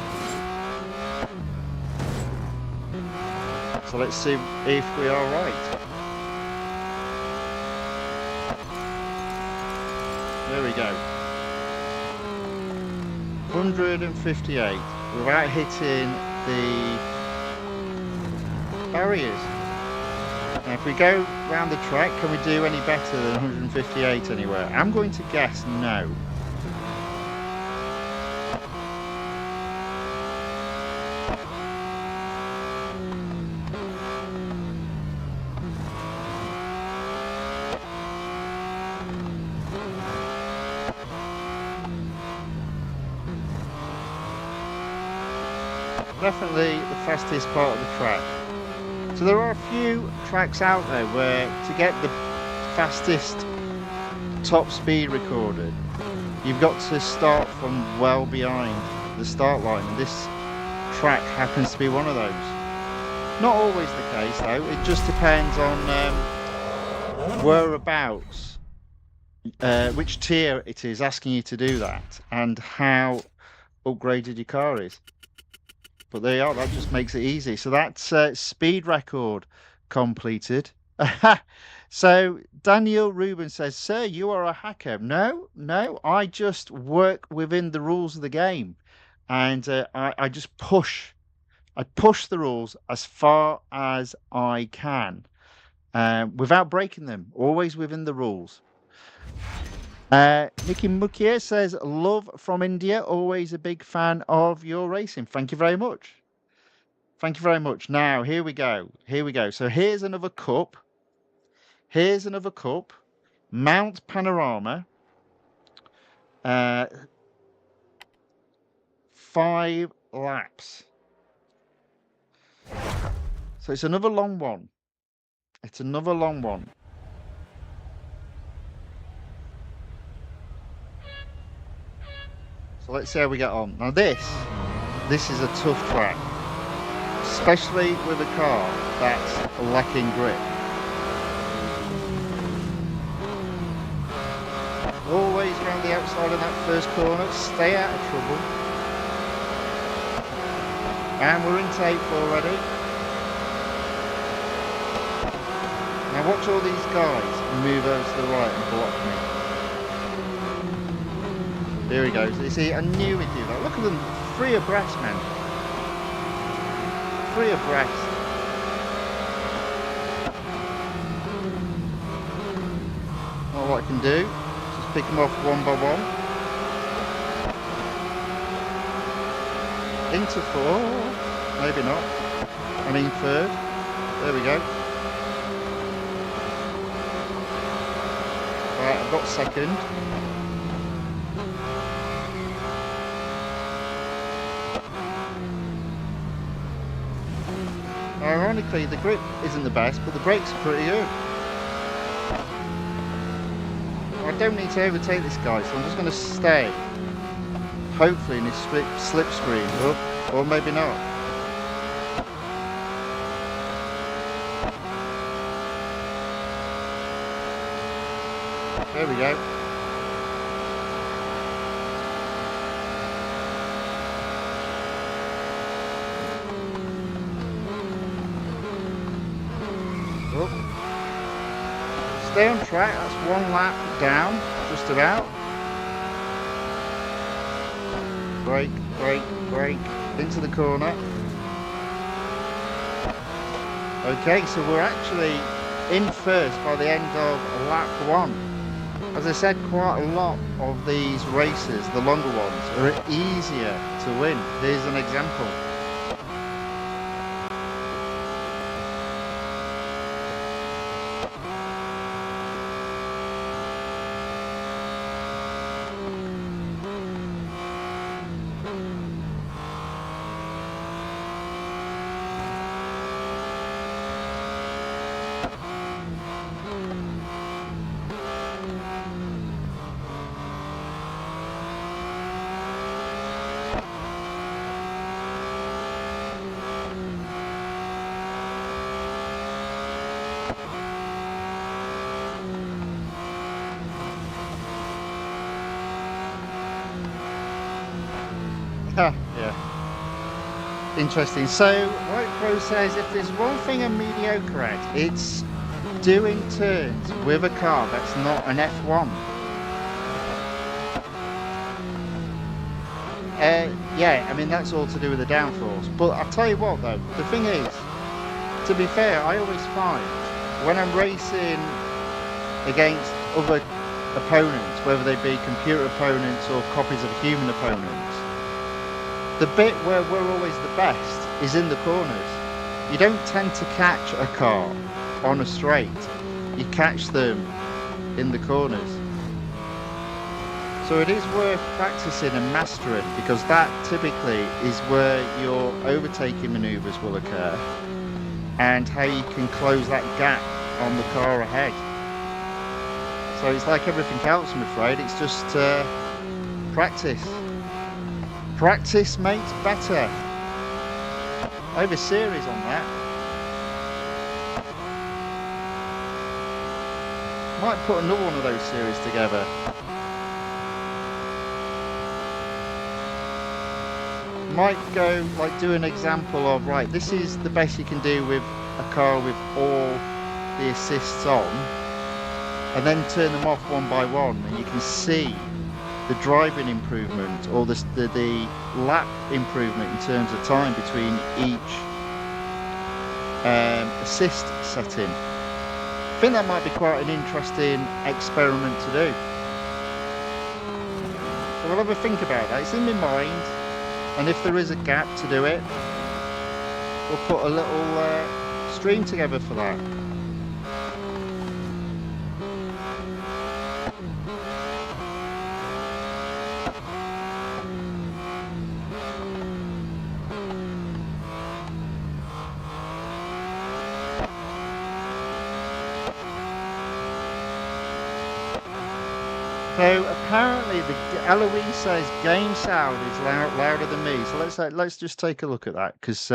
So let's see if we are right. There we go. 158 without hitting the barriers. Now if we go round the track, can we do any better than 158 anywhere? I'm going to guess no. Definitely the fastest part of the track. So there are a few tracks out there where to get the fastest top speed recorded, you've got to start from well behind the start line, and this track happens to be one of those. Not always the case though, it just depends on whereabouts, which tier it is asking you to do that, and how upgraded your car is. But there you are, that just makes it easy. So that's speed record completed. So Daniel Rubin says, sir, you are a hacker. No, I just work within the rules of the game. And I just push the rules as far as I can without breaking them, always within the rules. Nicky Mukia says, love from India, always a big fan of your racing. Thank you very much. Thank you very much. Now, here we go. So here's another cup. Mount Panorama. 5 laps. So it's another long one. So let's see how we get on. Now this is a tough track, especially with a car that's lacking grip. Always around the outside of that first corner, stay out of trouble. And we're in tape already. Now watch all these guys move over to the right and block me. There he goes. You see, I knew he'd do that. Look at them, 3 abreast, man. 3 abreast. Well, what I can do, just pick them off one by one. Into 4, maybe not. I mean 3rd. There we go. Right, I've got 2nd. Ironically, the grip isn't the best, but the brakes are pretty good. I don't need to overtake this guy, so I'm just going to stay, hopefully in his slipstream, or maybe not. There we go. Stay on track, that's 1 lap down, just about. Brake, into the corner. Okay, so we're actually in first by the end of lap 1. As I said, quite a lot of these races, the longer ones, are easier to win. Here's an example. Yeah. Interesting. So, White Pro says if there's one thing I'm mediocre at, it's doing turns with a car that's not an F1. Yeah, I mean, that's all to do with the downforce. But I'll tell you what, though, the thing is, to be fair, I always find when I'm racing against other opponents, whether they be computer opponents or copies of human opponents, the bit where we're always the best is in the corners. You don't tend to catch a car on a straight. You catch them in the corners. So it is worth practicing and mastering, because that typically is where your overtaking manoeuvres will occur and how you can close that gap on the car ahead. So it's like everything else, I'm afraid. It's just practice. Practice makes better. I have a series on that. Might put another one of those series together. Might go, like, do an example of, right, this is the best you can do with a car with all the assists on, and then turn them off one by one, and you can see the driving improvement or the lap improvement in terms of time between each assist setting. I think that might be quite an interesting experiment to do. So we'll have a think about that. It's in my mind, and if there is a gap to do it, we'll put a little stream together for that. So apparently the Eloise says game sound is louder than me. So let's just take a look at that, because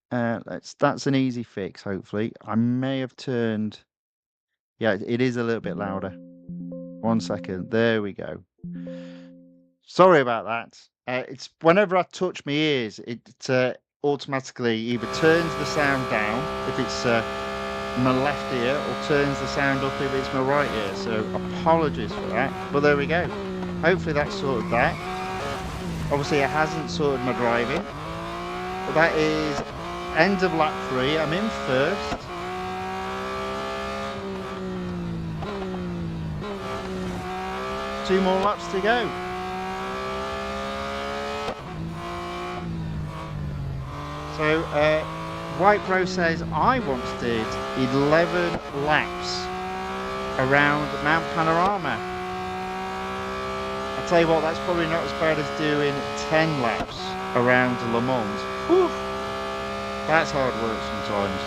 that's an easy fix. Hopefully, I may have turned. Yeah, it is a little bit louder. 1 second. There we go. Sorry about that. It's whenever I touch my ears, it automatically either turns the sound down if it's my left ear, or turns the sound up if it's my right ear. So apologies for that, but there we go. Hopefully that sorted that. Obviously it hasn't sorted my driving, but that is end of lap 3. I'm in first. Two more laps to go. So White Pro says I once did 11 laps around Mount Panorama. I'll tell you what, that's probably not as bad as doing 10 laps around Le Mans. Whew. That's hard work sometimes.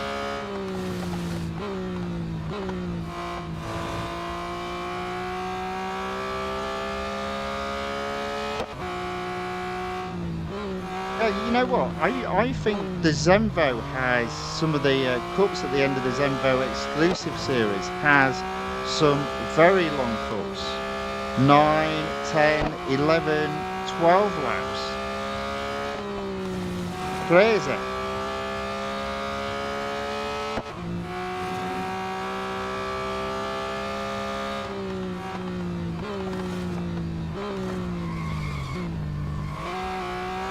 You know what? I think the Zenvo has some of the cups at the end of the Zenvo exclusive series has some very long cups. 9, 10, 11, 12 laps. Crazy.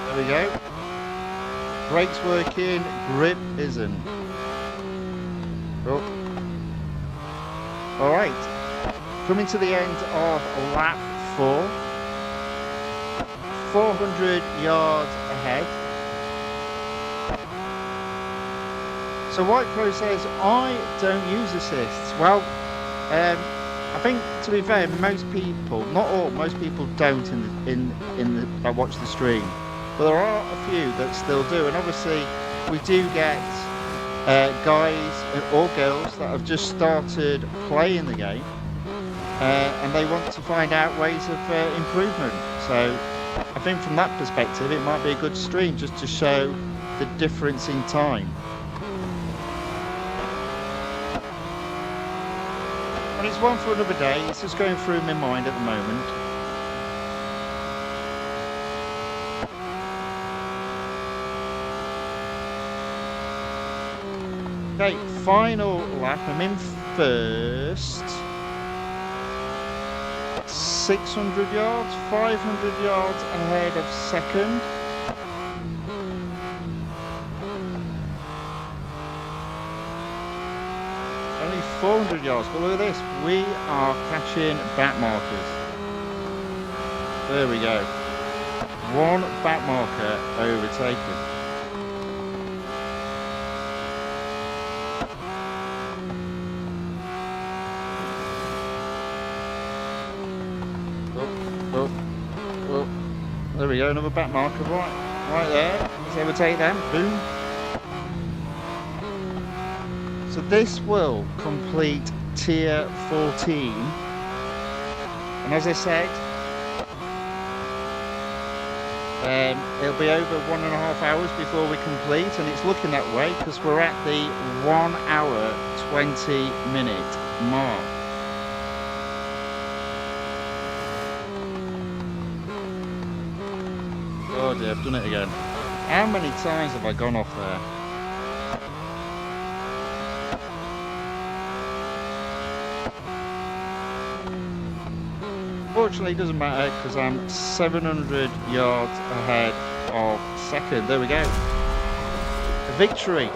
There we go. Brakes working, grip isn't. Oh. Alright, coming to the end of lap 4. 400 yards ahead. So White Pro says, I don't use assists. Well, I think, to be fair, most people, not all, most people don't that watch the stream. But there are a few that still do, and obviously we do get guys or girls that have just started playing the game, and they want to find out ways of improvement. So I think from that perspective it might be a good stream just to show the difference in time. And it's one for another day. It's just going through my mind at the moment. Okay, final lap. I'm in first. 600 yards, 500 yards ahead of second. Only 400 yards, but look at this. We are catching back markers. There we go. One back marker overtaken. Oh, there we go, another back marker right there. Let's overtake them. Boom. So this will complete tier 14. And as I said, it'll be over 1.5 hours before we complete, and it's looking that way because we're at the 1 hour 20-minute mark. Oh dear, I've done it again. How many times have I gone off there? Fortunately, it doesn't matter because I'm 700 yards ahead of second. There we go. A victory.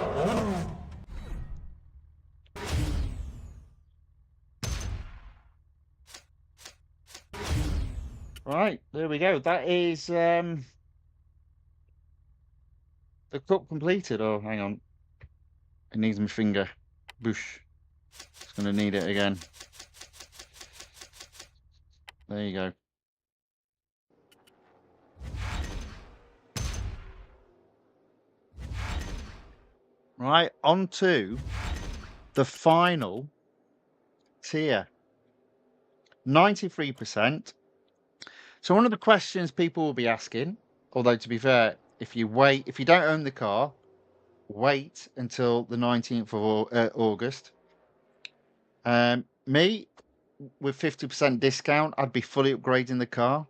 Right, there we go. That is the cup completed. Oh, hang on. It needs my finger. Boosh. It's going to need it again. There you go. Right, on to the final tier. 93%. So one of the questions people will be asking, although to be fair, if you don't own the car, wait until the 19th of August. Me, with 50% discount, I'd be fully upgrading the car.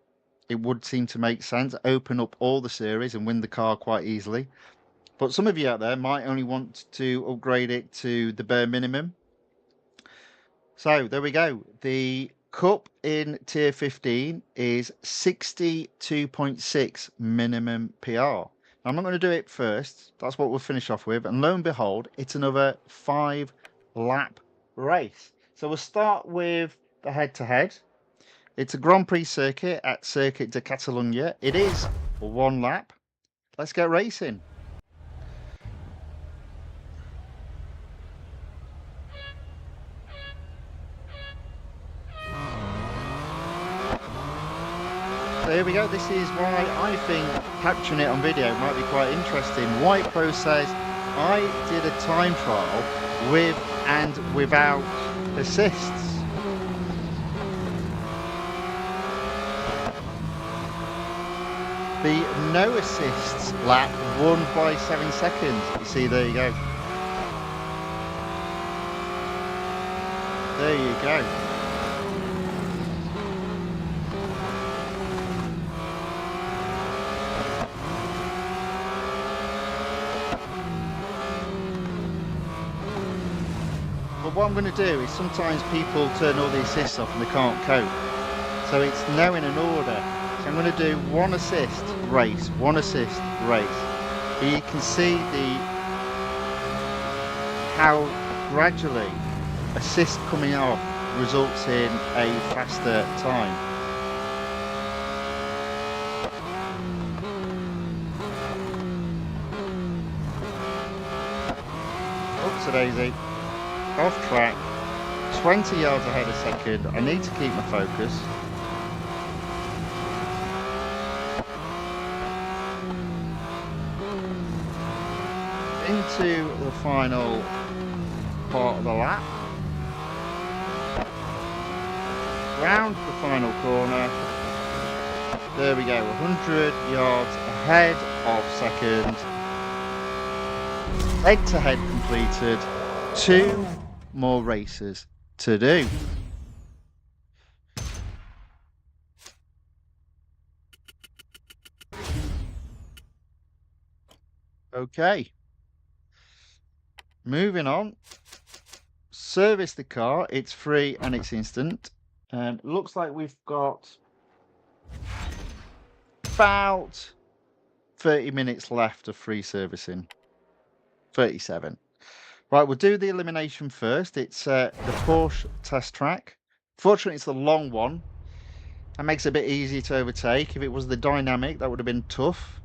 It would seem to make sense. Open up all the series and win the car quite easily. But some of you out there might only want to upgrade it to the bare minimum. So there we go. The cup in tier 15 is 62.6 minimum PR. Now, I'm not going to do it first. That's what we'll finish off with. And lo and behold, it's another 5-lap race. So we'll start with the head-to-head. It's a Grand Prix circuit at Circuit de Catalunya. It is 1 lap. Let's get racing. So here we go. This is why I think capturing it on video might be quite interesting. White Pro says, I did a time trial with and without assists. The no assists lap won by 7 seconds. You see, there you go. There you go. But what I'm going to do is sometimes people turn all the assists off and they can't cope. So it's now in an order. So I'm going to do 1 assist, race, 1 assist, race. But you can see how gradually assist coming off results in a faster time. Oops, daisy. Off track, 20 yards ahead a second. I need to keep my focus. Into the final part of the lap. Round the final corner. There we go, 100 yards ahead of second. Head-to-head completed. 2 more races to do. Okay. moving on. Service the car. It's free and it's instant. Looks like we've got about 30 minutes left of free servicing. 37. Right, we'll do the elimination first. It's the Porsche test track. Fortunately, it's the long one. That makes it a bit easier to overtake. If it was the dynamic, that would have been tough.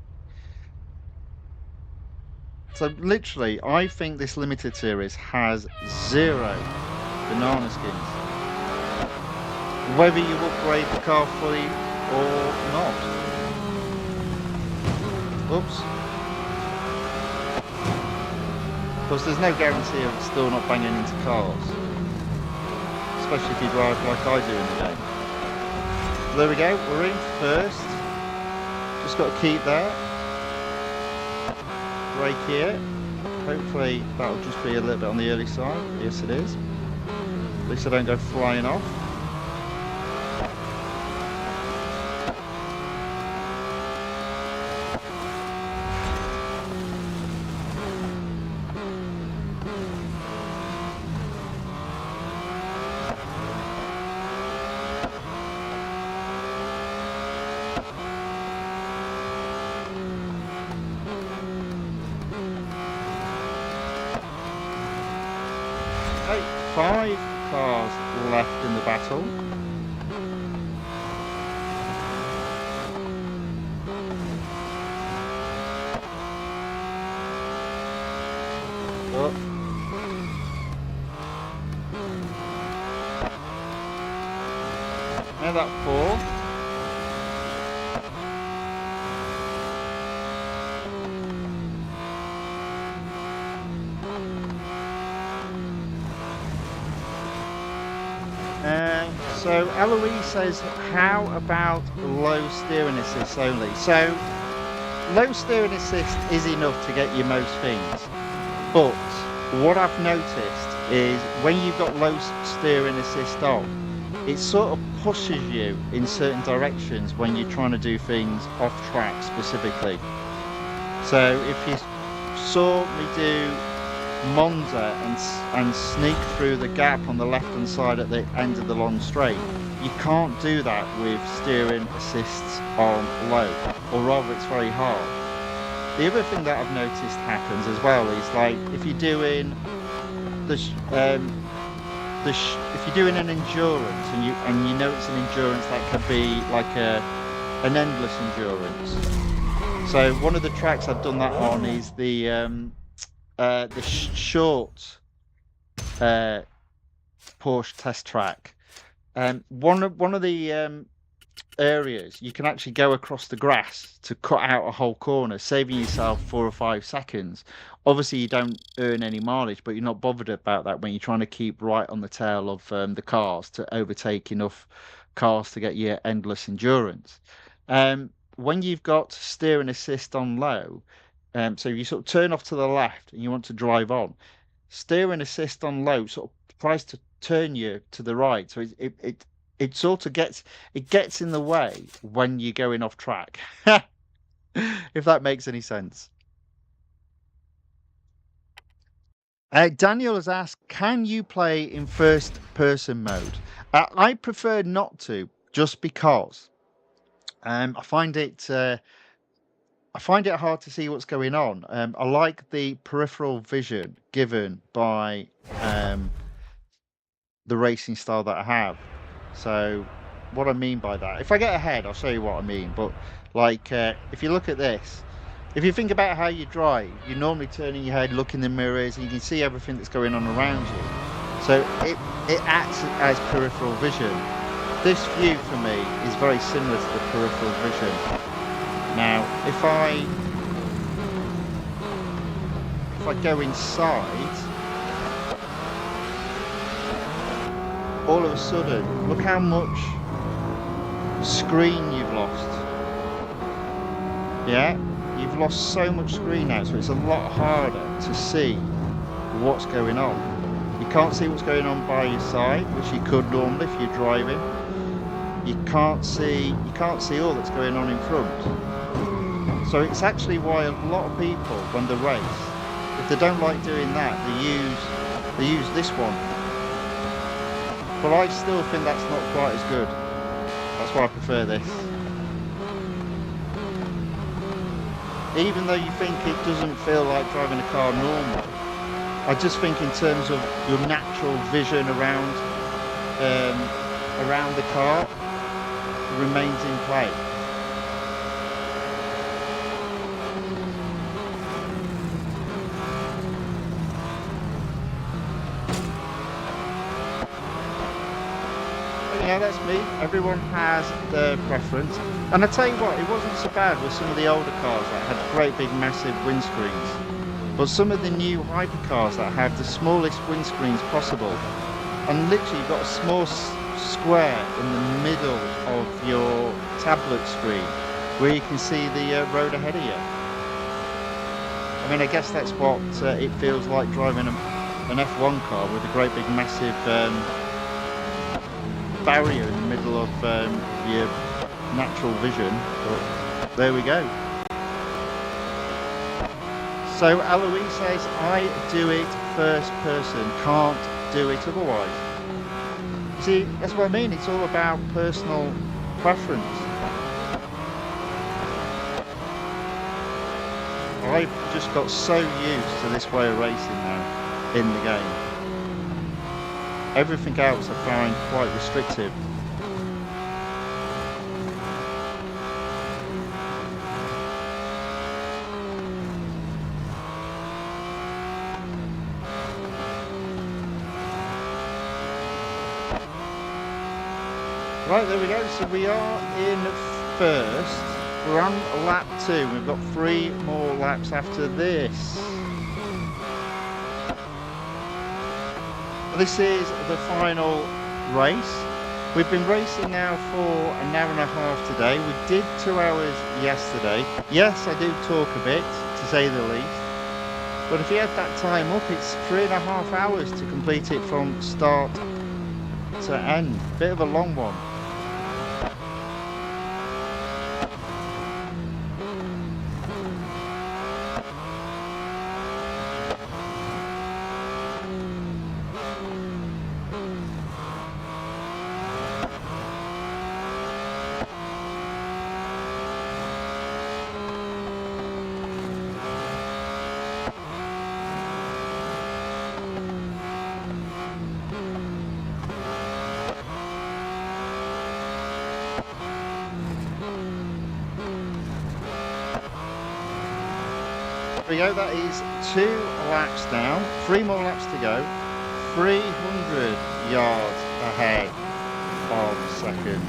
So literally, I think this limited series has 0 banana skins. Whether you upgrade the car fully or not. Oops. Of course, there's no guarantee of still not banging into cars. Especially if you drive like I do in the game. So there we go, we're in first. Just got to keep that. Brake here. Hopefully that'll just be a little bit on the early side. Yes it is. At least I don't go flying off. Okay, 5 cars left in the battle. Oh. Now that 4. So Eloise says, how about low steering assist only? So low steering assist is enough to get you most things, but what I've noticed is when you've got low steering assist on, it sort of pushes you in certain directions when you're trying to do things off track specifically. So if you saw me do Monza and sneak through the gap on the left hand side at the end of the long straight, you can't do that with steering assists on low, or rather it's very hard. The other thing that I've noticed happens as well is, like, if you're doing if you're doing an endurance and you know it's an endurance that could be like an endless endurance. So one of the tracks I've done that on is the short Porsche test track. One of the areas you can actually go across the grass to cut out a whole corner, saving yourself 4 or 5 seconds. Obviously you don't earn any mileage, but you're not bothered about that when you're trying to keep right on the tail of the cars to overtake enough cars to get your endless endurance. When you've got steering assist on low, so you sort of turn off to the left and you want to drive on, steering assist on low sort of tries to turn you to the right, so it sort of gets in the way when you're going off track. If that makes any sense. Daniel has asked, can you play in first person mode? I prefer not to, just because I find it hard to see what's going on. I like the peripheral vision given by the racing style that I have. So what I mean by that, if I get ahead, I'll show you what I mean. But like, if you look at this, if you think about how you drive, you're normally turning your head, look in the mirrors, and you can see everything that's going on around you. So it acts as peripheral vision. This view for me is very similar to the peripheral vision. Now, if I go inside, all of a sudden, look how much screen you've lost. Yeah, you've lost so much screen now, so it's a lot harder to see what's going on. You can't see what's going on by your side, which you could normally if you're driving. You can't see all that's going on in front. So it's actually why a lot of people, when they race, If they don't like doing that, they use this one. But I still think that's not quite as good. That's why I prefer this. Even though you think it doesn't feel like driving a car normal, I just think in terms of your natural vision around the car, it remains in play. Yeah, that's me. Everyone has their preference. And I tell you what, it wasn't so bad with some of the older cars that had great big massive windscreens. But some of the new hypercars that have the smallest windscreens possible, and literally you've got a small square in the middle of your tablet screen where you can see the road ahead of you. I mean, I guess that's what it feels like driving an F1 car with a great big massive barrier in the middle of your natural vision, but there we go. So Eloise says, I do it first person, can't do it otherwise. See, that's what I mean, it's all about personal preference. I've just got so used to this way of racing now in the game. Everything else I find quite restrictive. Right, there we go. So we are in first. We're on lap 2. We've got 3 more laps after this. This is the final race. We've been racing now for an hour and a half today. We did 2 hours yesterday. Yes, I do talk a bit, to say the least. But if you add that time up, it's 3.5 hours to complete it from start to end. Bit of a long one. There we go, that is 2 laps down, 3 more laps to go, 300 yards ahead of second.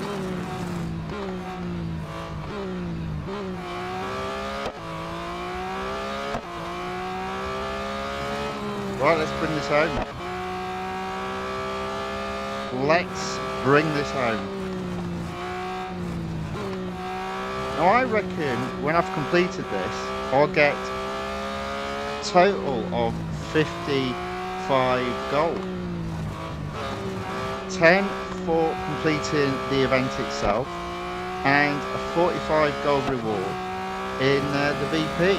Right, let's bring this home. Let's bring this home. Now I reckon when I've completed this, I'll get total of 55 gold. 10 for completing the event itself and a 45 gold reward in the VP.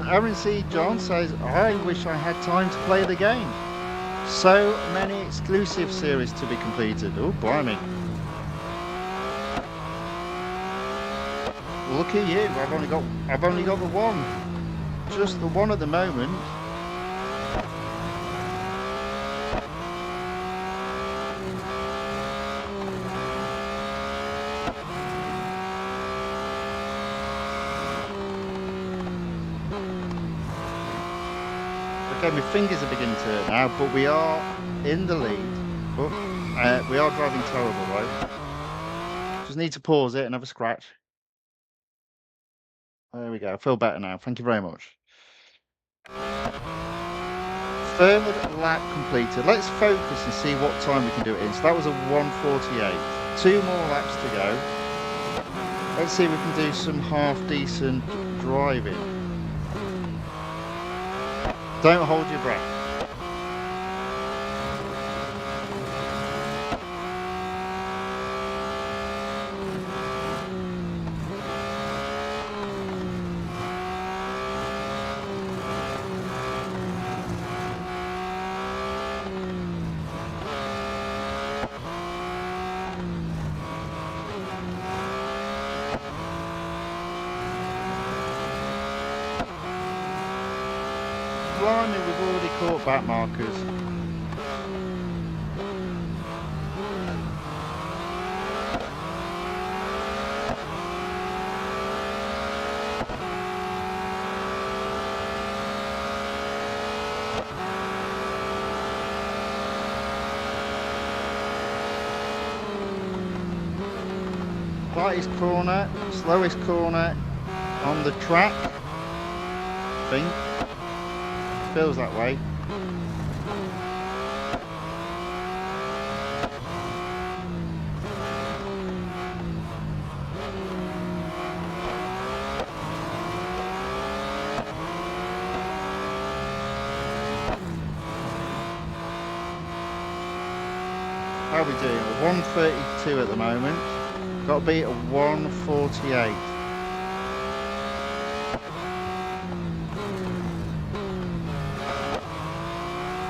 Aaron C. John says, I wish I had time to play the game. So many exclusive series to be completed. Oh, blimey. Look at you, I've only got the one. Just the one at the moment. Okay, my fingers are beginning to hurt now, but we are in the lead. But we are driving terrible, right? Just need to pause it and have a scratch. There we go. I feel better now. Thank you very much. Third lap completed. Let's focus and see what time we can do it in. So that was a 1:48. 2 more laps to go. Let's see if we can do some half decent driving. Don't hold your breath. Blimey, we've already caught back markers. Lightest corner, slowest corner on the track, I think. Feels that way. How are we doing? 132 at the moment. Got to be at 148.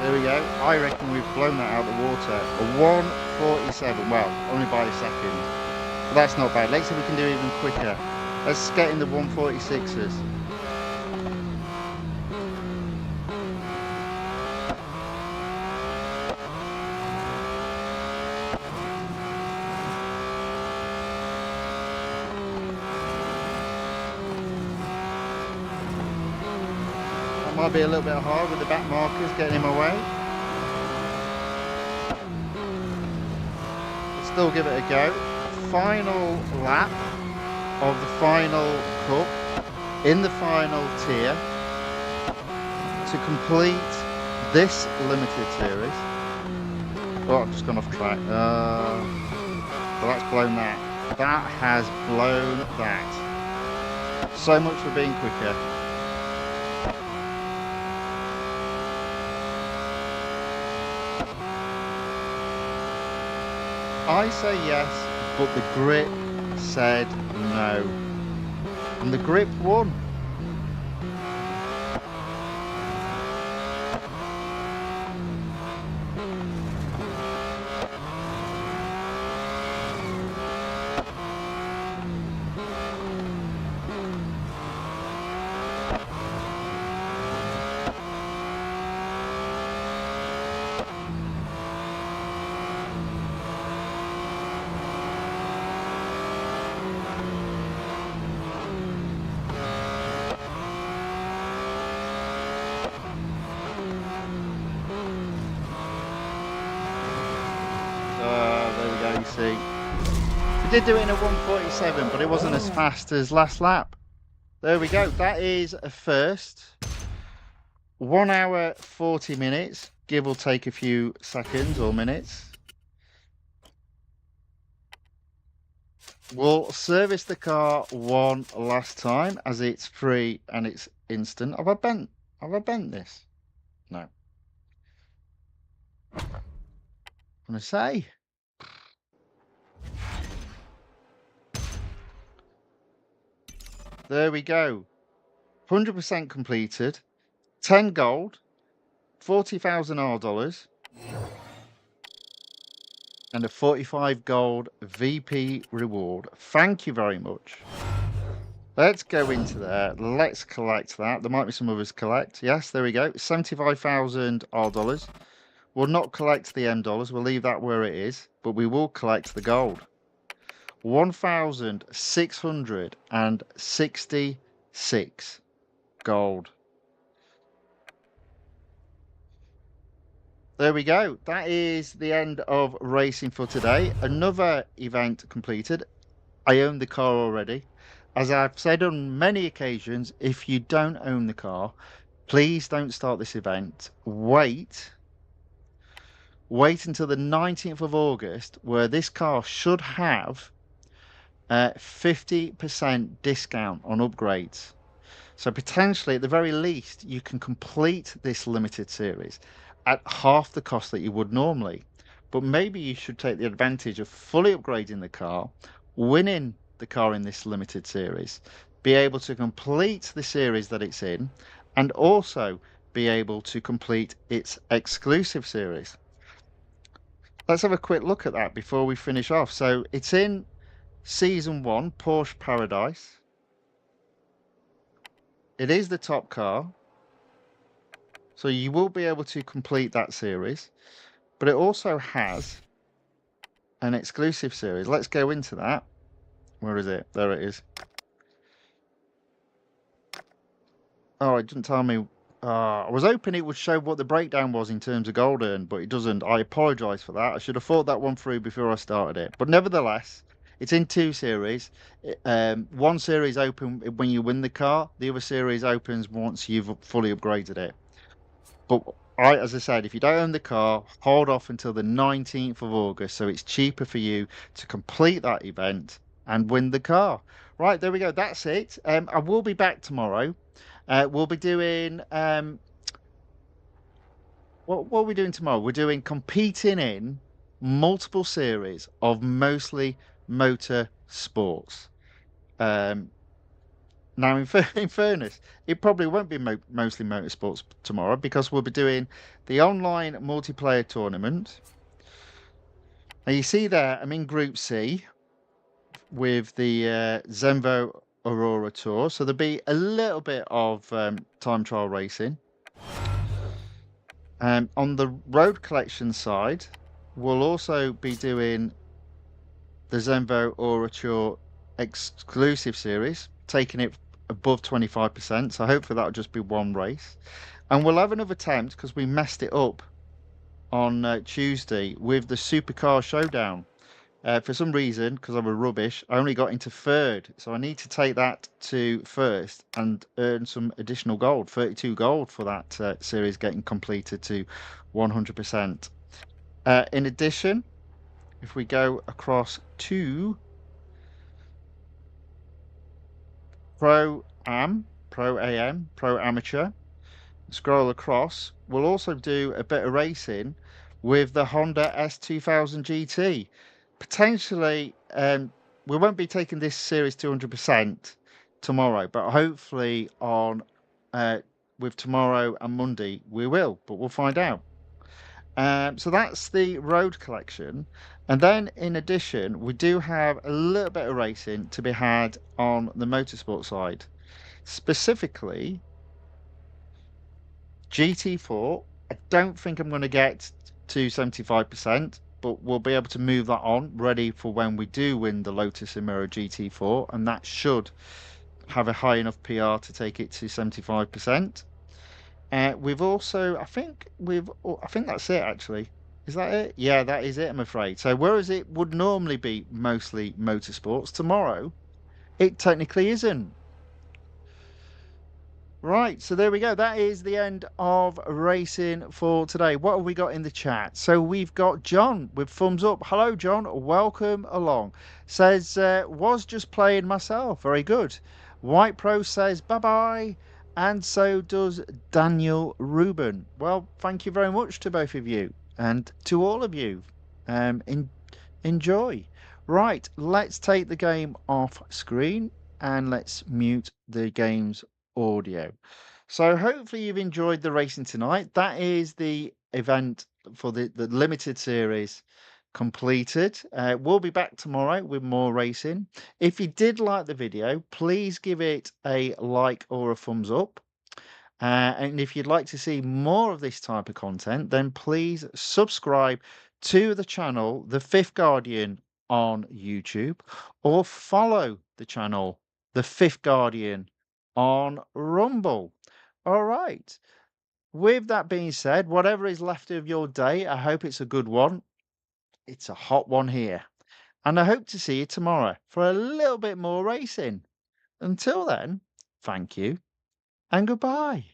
There we go. I reckon we've blown that out of the water. A 147. Well, only by a second. But that's not bad. Let's see if we can do even quicker. Let's get in the 146s. Might be a little bit hard with the back markers getting in my way. But still give it a go. Final lap of the final cup in the final tier to complete this limited series. Oh, I've just gone off track. Well, that's blown that. That has blown that. So much for being quicker. I say yes, but the grip said no. And the grip won. See, we did do it in a 147, but it wasn't as fast as last lap. There we go. That is a first. 1 hour 40 minutes, give or take a few seconds or minutes. We'll service the car one last time, as it's free and it's instant. Have I bent this? No. I'm gonna say. There we go. 100% completed. 10 gold. 40,000 R$. And a 45 gold VP reward. Thank you very much. Let's go into there. Let's collect that. There might be some others collect. Yes, there we go. 75,000 R$. We'll not collect the M dollars. We'll leave that where it is. But we will collect the gold. 1,666 gold. There we go. That is the end of racing for today. Another event completed. I own the car already. As I've said on many occasions, if you don't own the car, please don't start this event. Wait wait until the 19th of August, where this car should have 50% discount on upgrades. So potentially, at the very least, you can complete this limited series at half the cost that you would normally. But maybe you should take the advantage of fully upgrading the car, winning the car in this limited series, be able to complete the series that it's in, and also be able to complete its exclusive series. Let's have a quick look at that before we finish off. So it's in Season 1, Porsche Paradise. It is the top car. So you will be able to complete that series, but it also has an exclusive series. Let's go into that. Where is it? There it is. Oh, it didn't tell me. I was hoping it would show what the breakdown was in terms of gold earned, but it doesn't. I apologise for that. I should have thought that one through before I started it. But nevertheless, it's in two series. One series open when you win the car. The other series opens once you've fully upgraded it. But as I said, if you don't own the car, hold off until the 19th of August, so it's cheaper for you to complete that event and win the car. Right, there we go. That's it. I will be back tomorrow. We'll be doing what are we doing tomorrow? We're doing competing in multiple series of mostly motor sports. Now, in fairness, it probably won't be mostly motorsports tomorrow because we'll be doing the online multiplayer tournament. Now, you see there, I'm in Group C with the Zenvo Aurora Tour. So there'll be a little bit of time trial racing. On the road collection side, we'll also be doing the Zenvo Aurora Tour exclusive series, taking it above 25%. So hopefully that'll just be one race. And we'll have another attempt because we messed it up on Tuesday with the Supercar Showdown. For some reason, because I was rubbish, I only got into third. So I need to take that to first and earn some additional gold, 32 gold for that series getting completed to 100%. In addition, if we go across to Pro AM, Pro Amateur, scroll across, we'll also do a bit of racing with the Honda S2000 GT. Potentially, we won't be taking this series 200% tomorrow, but hopefully on with tomorrow and Monday we will, but we'll find out. So that's the road collection. And then in addition, we do have a little bit of racing to be had on the motorsport side. Specifically, GT4. I don't think I'm going to get to 75%, but we'll be able to move that on, ready for when we do win the Lotus Emira GT4, and that should have a high enough PR to take it to 75%. We've also, I think that's it actually. Is that it? Yeah, that is it, I'm afraid. So whereas it would normally be mostly motorsports, tomorrow it technically isn't. Right, so there we go. That is the end of racing for today. What have we got in the chat? So we've got John with thumbs up. Hello, John. Welcome along. Says, was just playing myself. Very good. White Pro says, bye-bye. And so does Daniel Rubin. Well, thank you very much to both of you and to all of you. Enjoy. Right, let's take the game off screen and let's mute the game's audio. So hopefully you've enjoyed the racing tonight. That is the event for the limited series completed. We'll be back tomorrow with more racing. If you did like the video, please give it a like or a thumbs up. And if you'd like to see more of this type of content, then please subscribe to the channel, The Fifth Guardian on YouTube, or follow the channel, The Fifth Guardian on Rumble. All right. With that being said, whatever is left of your day, I hope it's a good one. It's a hot one here. And I hope to see you tomorrow for a little bit more racing. Until then, thank you and goodbye.